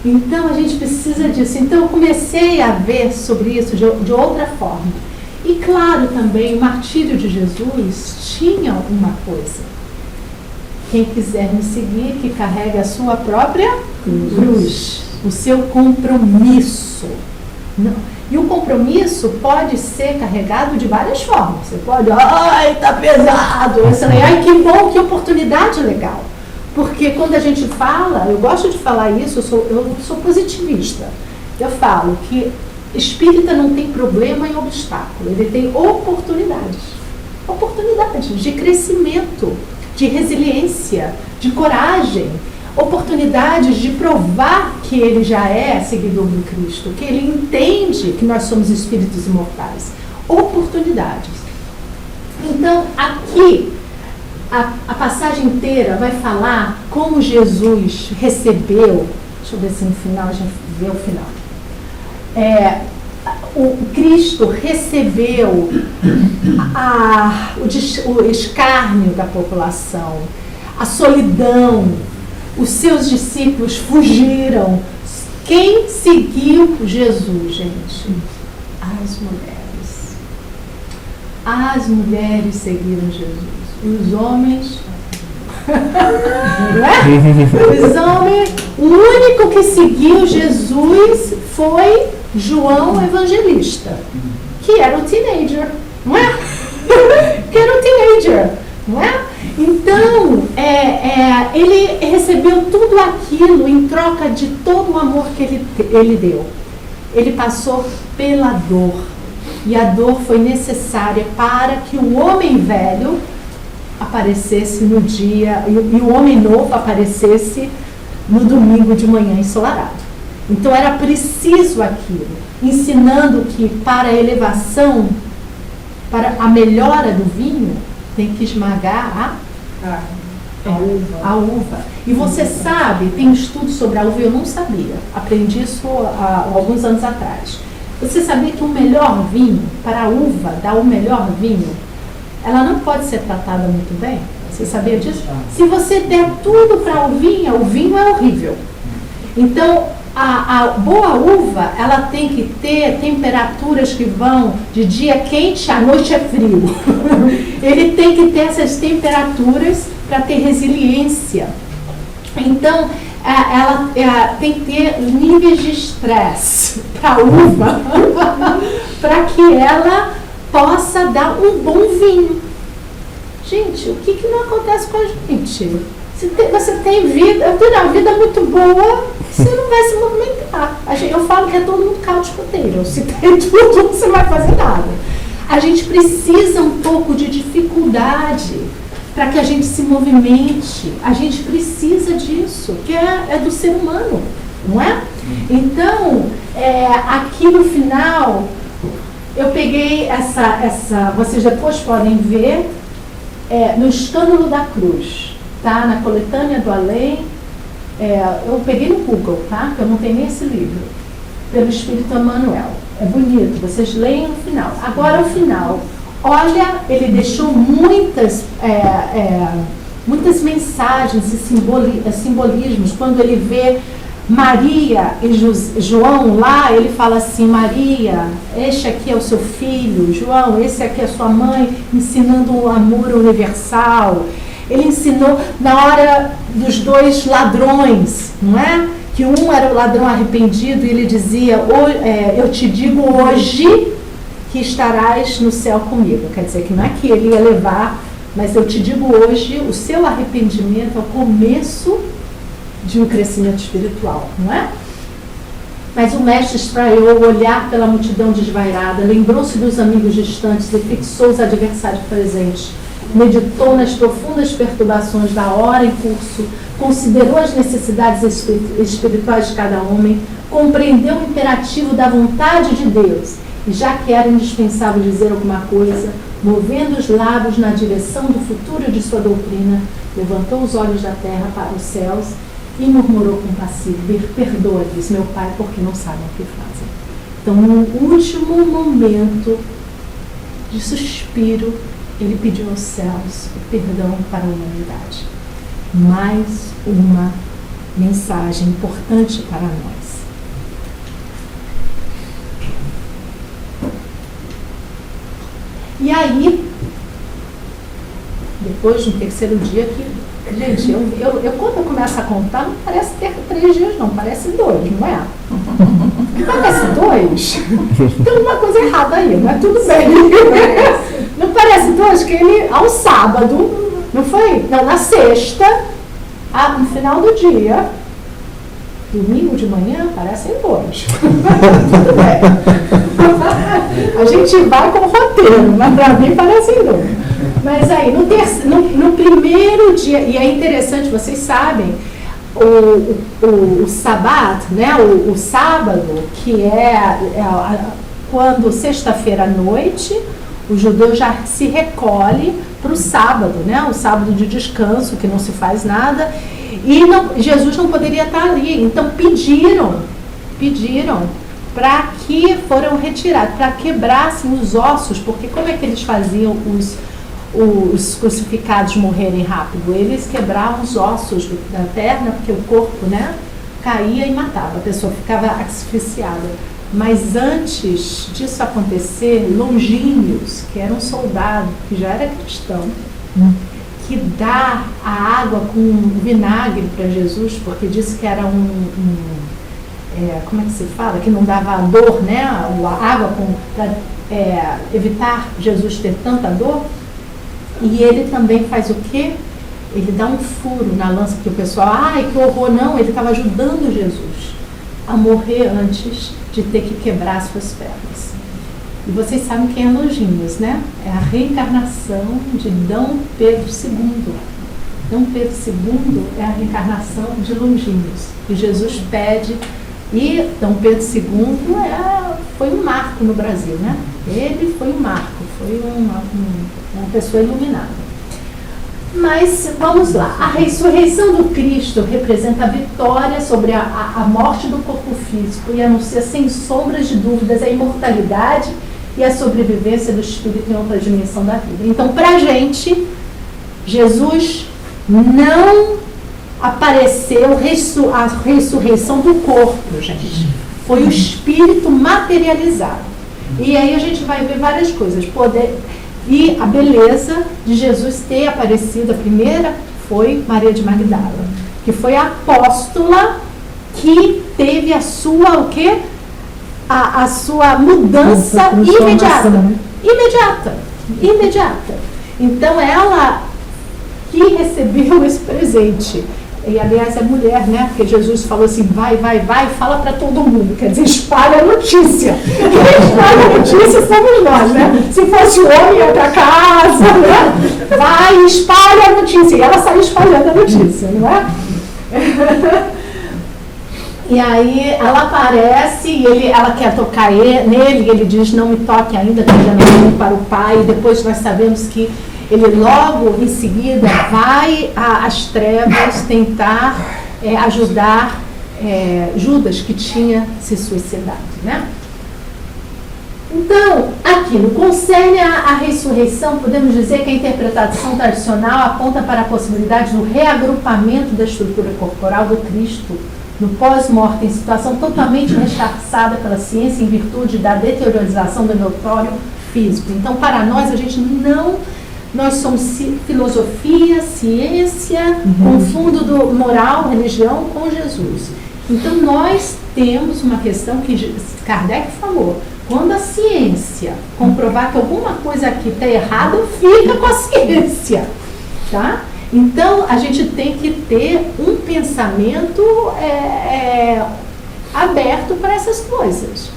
Então a gente precisa disso. Então eu comecei a ver sobre isso de outra forma. E claro, também o martírio de Jesus tinha uma coisa. Quem quiser me seguir, que carregue a sua própria cruz, o seu compromisso. Não. E o compromisso pode ser carregado de várias formas. Você pode, ai, tá pesado. Ai, que bom, que oportunidade legal. Porque quando a gente fala, eu gosto de falar isso, eu sou positivista. Eu falo que espírita não tem problema em obstáculo, ele tem oportunidades. Oportunidades de crescimento, de resiliência, de coragem, oportunidades de provar que ele já é seguidor do Cristo, que ele entende que nós somos espíritos imortais. Oportunidades. Então, aqui, a passagem inteira vai falar como Jesus recebeu, deixa eu ver se no final a gente vê o final. O Cristo recebeu o escárnio da população, a solidão, os seus discípulos fugiram. Quem seguiu Jesus, gente? As mulheres. As mulheres seguiram Jesus. Os homens... Não é? Os homens... O único que seguiu Jesus foi João Evangelista, que era o teenager, não é? Que era o teenager, não é? Então, ele recebeu tudo aquilo em troca de todo o amor que ele deu. Ele passou pela dor, e a dor foi necessária para que o homem velho aparecesse no dia, e o homem novo aparecesse no domingo de manhã ensolarado. Então era preciso aquilo, ensinando que para a elevação, para a melhora do vinho, tem que esmagar a uva. E você sabe, tem um estudo sobre a uva, eu não sabia, aprendi isso há alguns anos atrás. Você sabia que o melhor vinho, para a uva dar o melhor vinho, ela não pode ser tratada muito bem? Você sabia disso? Se você der tudo para o vinho é horrível. Então, a boa uva, ela tem que ter temperaturas que vão de dia quente, à noite é frio. Ele tem que ter essas temperaturas para ter resiliência. Então, ela tem que ter níveis de estresse para a uva, para que ela possa dar um bom vinho. Gente, o que não acontece com a gente? Você tem vida, eu tenho uma vida muito boa, você não vai se movimentar. dá. Eu falo que é todo mundo couch potato. Se tem tudo, você não vai fazer nada. A gente precisa um pouco de dificuldade para que a gente se movimente. A gente precisa disso, que é do ser humano, não é? Então, aqui no final, eu peguei vocês depois podem ver, no escândalo da cruz, tá? Na coletânea do além, eu peguei no Google, tá? Que eu não tenho nem esse livro, pelo Espírito Emmanuel. É bonito, vocês leem no final. Agora o final. Olha, ele deixou muitas mensagens e simbolismos. Quando ele vê Maria e João lá, ele fala assim: Maria, este aqui é o seu filho, João, esse aqui é a sua mãe, ensinando o amor universal. Ele ensinou na hora dos dois ladrões, não é? Que um era o ladrão arrependido e ele dizia: eu te digo hoje que estarás no céu comigo. Quer dizer, que não é que ele ia levar, mas eu te digo hoje, o seu arrependimento é o começo de um crescimento espiritual, não é? Mas o mestre espraiou o olhar pela multidão desvairada, lembrou-se dos amigos distantes e fixou os adversários presentes. Meditou nas profundas perturbações da hora em curso, considerou as necessidades espirituais de cada homem, compreendeu o imperativo da vontade de Deus, e já que era indispensável dizer alguma coisa, movendo os lábios na direção do futuro de sua doutrina, levantou os olhos da terra para os céus e murmurou compassivo: perdoa-lhes, meu Pai, porque não sabem o que fazem. Então, no último momento de suspiro, ele pediu aos céus o perdão para a humanidade. Mais uma mensagem importante para nós. E aí, depois de um terceiro dia, gente, quando eu começo a contar, não parece ter 3 dias não, parece 2, não é? Parece 2? Tem uma coisa errada aí, mas tudo bem. Não parece 2, que ele, ao sábado, não foi? Não, na sexta, no final do dia, domingo de manhã, parecem 2. Tudo bem. A gente vai com o roteiro, mas para mim parecem 2. Mas aí, no primeiro dia, e é interessante, vocês sabem, o sabat, né, o sábado, que quando sexta-feira à noite, o judeu já se recolhe para o sábado, né, o sábado de descanso, que não se faz nada, e Jesus não poderia estar ali, então pediram para que foram retirados, para quebrassem os ossos, porque como é que eles faziam os crucificados morrerem rápido? Eles quebravam os ossos da perna, porque o corpo, né, caía e matava, a pessoa ficava asfixiada. Mas antes disso acontecer, Longínquos, que era um soldado, que já era cristão, que dá a água com vinagre para Jesus, porque disse que era como é que se fala? Que não dava dor, né? A água para evitar Jesus ter tanta dor. E ele também faz o quê? Ele dá um furo na lança, porque o pessoal, ai, que horror, não, ele estava ajudando Jesus a morrer antes de ter que quebrar as suas pernas. E vocês sabem quem é Longínquos, né? É a reencarnação de D. Pedro II. D. Pedro II é a reencarnação de Longínquos. E Jesus pede, e D. Pedro II foi um marco no Brasil, né? Ele foi um marco, foi uma pessoa iluminada. Mas vamos lá, a ressurreição do Cristo representa a vitória sobre a morte do corpo físico e anuncia sem sombras de dúvidas a imortalidade e a sobrevivência do espírito em outra dimensão da vida. Então, para a gente, Jesus não apareceu a ressurreição do corpo, gente. Foi o espírito materializado. E aí a gente vai ver várias coisas. E a beleza de Jesus ter aparecido, a primeira foi Maria de Magdala, que foi a apóstola que teve a sua, o quê? A sua mudança imediata. Então ela que recebeu esse presente, e aliás é mulher, né? Porque Jesus falou assim, vai, fala para todo mundo, quer dizer, espalha a notícia. Quem espalha a notícia somos nós, né? Se fosse o homem, ia para casa, né? Vai, espalha a notícia. E ela saiu espalhando a notícia, não é? E aí ela aparece e ela quer tocar nele, e ele diz, não me toque ainda, que eu já não vim para o Pai. E depois nós sabemos que ele logo em seguida vai às trevas tentar ajudar Judas, que tinha se suicidado, né? Então, aqui no concerne à ressurreição, podemos dizer que a interpretação tradicional aponta para a possibilidade do reagrupamento da estrutura corporal do Cristo no pós-morte, em situação totalmente rechaçada pela ciência em virtude da deteriorização do endotório físico. Então, para nós, nós somos filosofia, ciência, com fundo do moral, religião com Jesus. Então, nós temos uma questão que Kardec falou. Quando a ciência comprovar que alguma coisa aqui está errada, fica com a ciência, tá? Então, a gente tem que ter um pensamento aberto para essas coisas.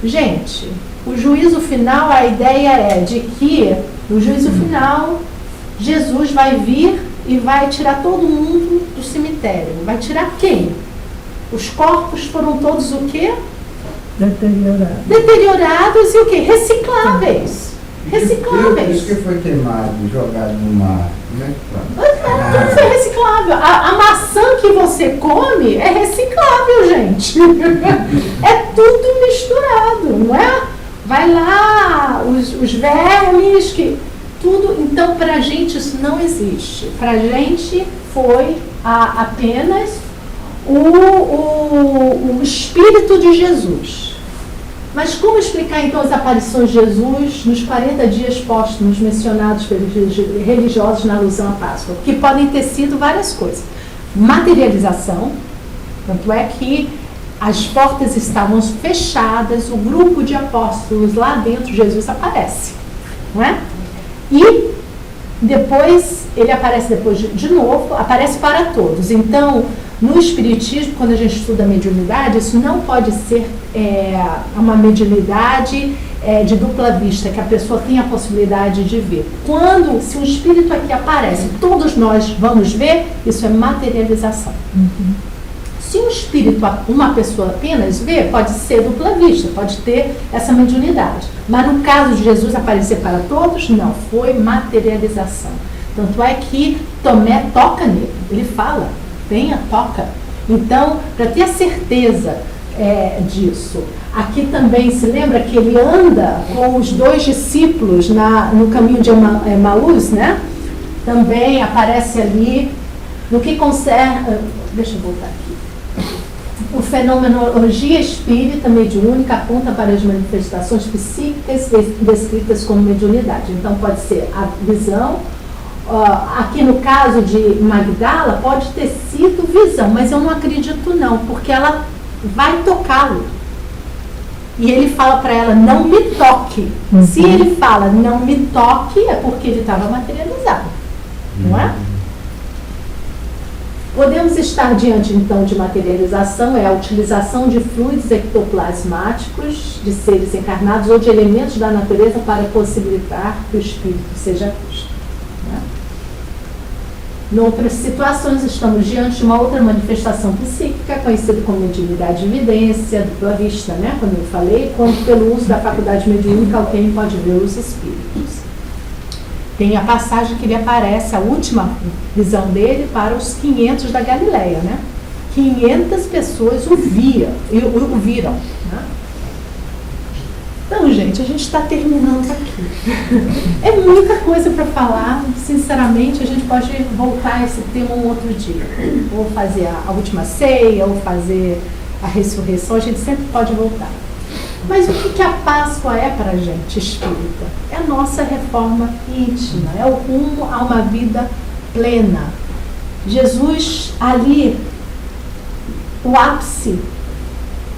Gente, o juízo final, a ideia é de que no juízo final, Jesus vai vir e vai tirar todo mundo do cemitério. Vai tirar quem? Os corpos foram todos o quê? Deteriorados e o quê? Recicláveis. Por isso que foi queimado, jogado no mar. Tudo é reciclável. A maçã que você come é reciclável, gente. É tudo misturado, não é? Vai lá, os vermes, tudo. Então, pra gente isso não existe. Pra gente foi apenas o Espírito de Jesus. Mas como explicar então as aparições de Jesus nos 40 dias póstumos mencionados pelos religiosos na alusão à Páscoa? Que podem ter sido várias coisas. Materialização, tanto é que as portas estavam fechadas, o grupo de apóstolos lá dentro, Jesus aparece, não é? E depois, ele aparece depois de novo, aparece para todos. Então, no Espiritismo, quando a gente estuda a mediunidade, isso não pode ser uma mediunidade de dupla vista, que a pessoa tem a possibilidade de ver. Se um espírito aqui aparece, todos nós vamos ver, isso é materialização. Se um espírito, uma pessoa apenas vê, pode ser dupla vista, pode ter essa mediunidade. Mas no caso de Jesus aparecer para todos, não, foi materialização. Tanto é que Tomé toca nele, ele fala, venha, toca. Então, para ter a certeza disso, aqui também se lembra que ele anda com os 2 discípulos no caminho de Emaús, né? Também aparece ali, no que concerne, deixa eu voltar aqui. O fenomenologia espírita mediúnica aponta para as manifestações psíquicas descritas como mediunidade. Então, pode ser a visão. Aqui no caso de Magdala, pode ter sido visão, mas eu não acredito não, porque ela vai tocá-lo. E ele fala para ela, não me toque. Se ele fala, não me toque, é porque ele estava materializado. Não é? Podemos estar diante, então, de materialização, a utilização de fluidos ectoplasmáticos de seres encarnados ou de elementos da natureza para possibilitar que o espírito seja visto. Em outras situações, estamos diante de uma outra manifestação psíquica, conhecida como mediunidade de evidência, dupla vista, né? Como eu falei, quando pelo uso da faculdade mediúnica alguém pode ver os espíritos. Tem a passagem que ele aparece, a última visão dele, para os 500 da Galileia, né? 500 pessoas o viram, né? Então, gente, a gente está terminando aqui. É muita coisa para falar. Sinceramente, a gente pode voltar a esse tema um outro dia. Ou fazer a última ceia, ou fazer a ressurreição. A gente sempre pode voltar. Mas o que a Páscoa é para a gente espírita? É a nossa reforma íntima. É o rumo a uma vida plena. Jesus, ali, o ápice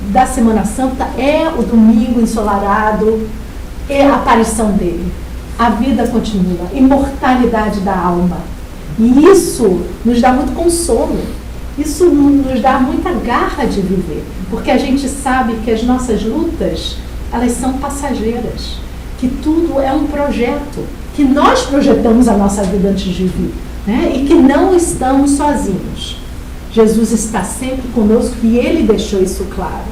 da Semana Santa é o domingo ensolarado, é a aparição dele. A vida continua, imortalidade da alma. E isso nos dá muito consolo. Isso nos dá muita garra de viver. Porque a gente sabe que as nossas lutas, elas são passageiras. Que tudo é um projeto. Que nós projetamos a nossa vida antes de vir. Né? E que não estamos sozinhos. Jesus está sempre conosco e Ele deixou isso claro.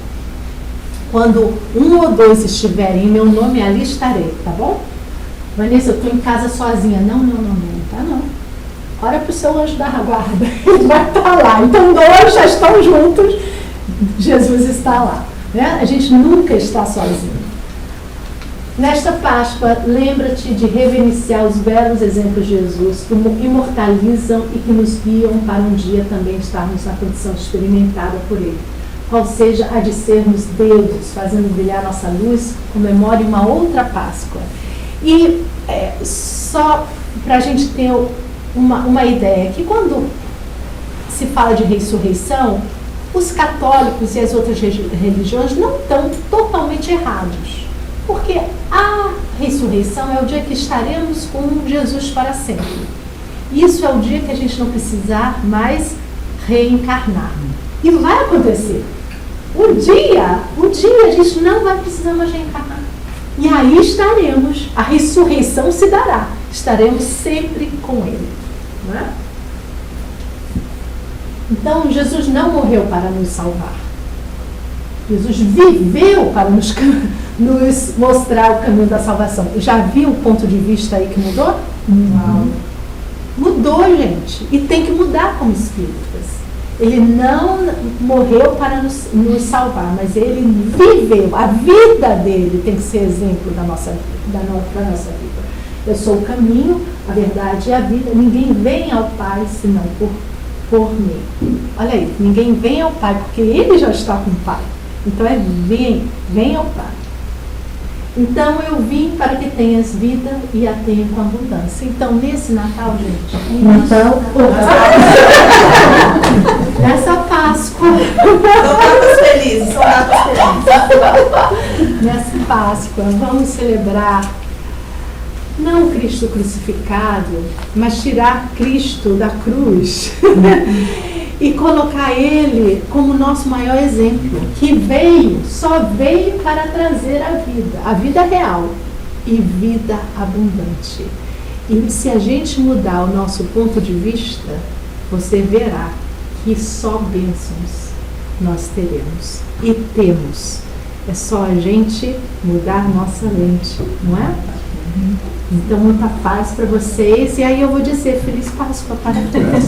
Quando 1 ou 2 estiverem em meu nome, ali estarei, tá bom? Vanessa, eu estou em casa sozinha. Não, tá não. Ora para o seu anjo da guarda, ele vai estar lá. Então 2 já estão juntos, Jesus está lá. Né? A gente nunca está sozinho. Nesta Páscoa, lembra-te de reverenciar os belos exemplos de Jesus que imortalizam e que nos guiam para um dia também estarmos na condição experimentada por Ele. Qual seja a de sermos deuses, fazendo brilhar nossa luz, comemore uma outra Páscoa. E só para a gente ter uma ideia, que quando se fala de ressurreição, os católicos e as outras religiões não estão totalmente errados. Porque a ressurreição é o dia que estaremos com Jesus para sempre. Isso é o dia que a gente não precisar mais reencarnar. E vai acontecer. O dia a gente não vai precisar mais reencarnar. E aí estaremos, a ressurreição se dará. Estaremos sempre com Ele. Não é? Então, Jesus não morreu para nos salvar. Jesus viveu para nos mostrar o caminho da salvação. Já viu o ponto de vista aí que mudou? Não. Mudou, gente. E tem que mudar como espíritas. Ele não morreu para nos salvar, mas ele viveu. A vida dele tem que ser exemplo da nossa vida. Eu sou o caminho, a verdade e a vida. Ninguém vem ao Pai senão por mim. Olha aí, ninguém vem ao Pai porque ele já está com o Pai. Então vem ao Pai. Então eu vim para que tenhas vida e a tenha com abundância. Então nesse Natal, gente, nessa Páscoa, são datas felizes. Nessa Páscoa, vamos celebrar não o Cristo crucificado, mas tirar Cristo da cruz e colocar Ele como nosso maior exemplo, que só veio para trazer a vida real e vida abundante. E se a gente mudar o nosso ponto de vista, você verá que só bênçãos nós teremos e temos. É só a gente mudar nossa lente, não é? Então, muita paz para vocês. E aí eu vou dizer Feliz Páscoa para todos.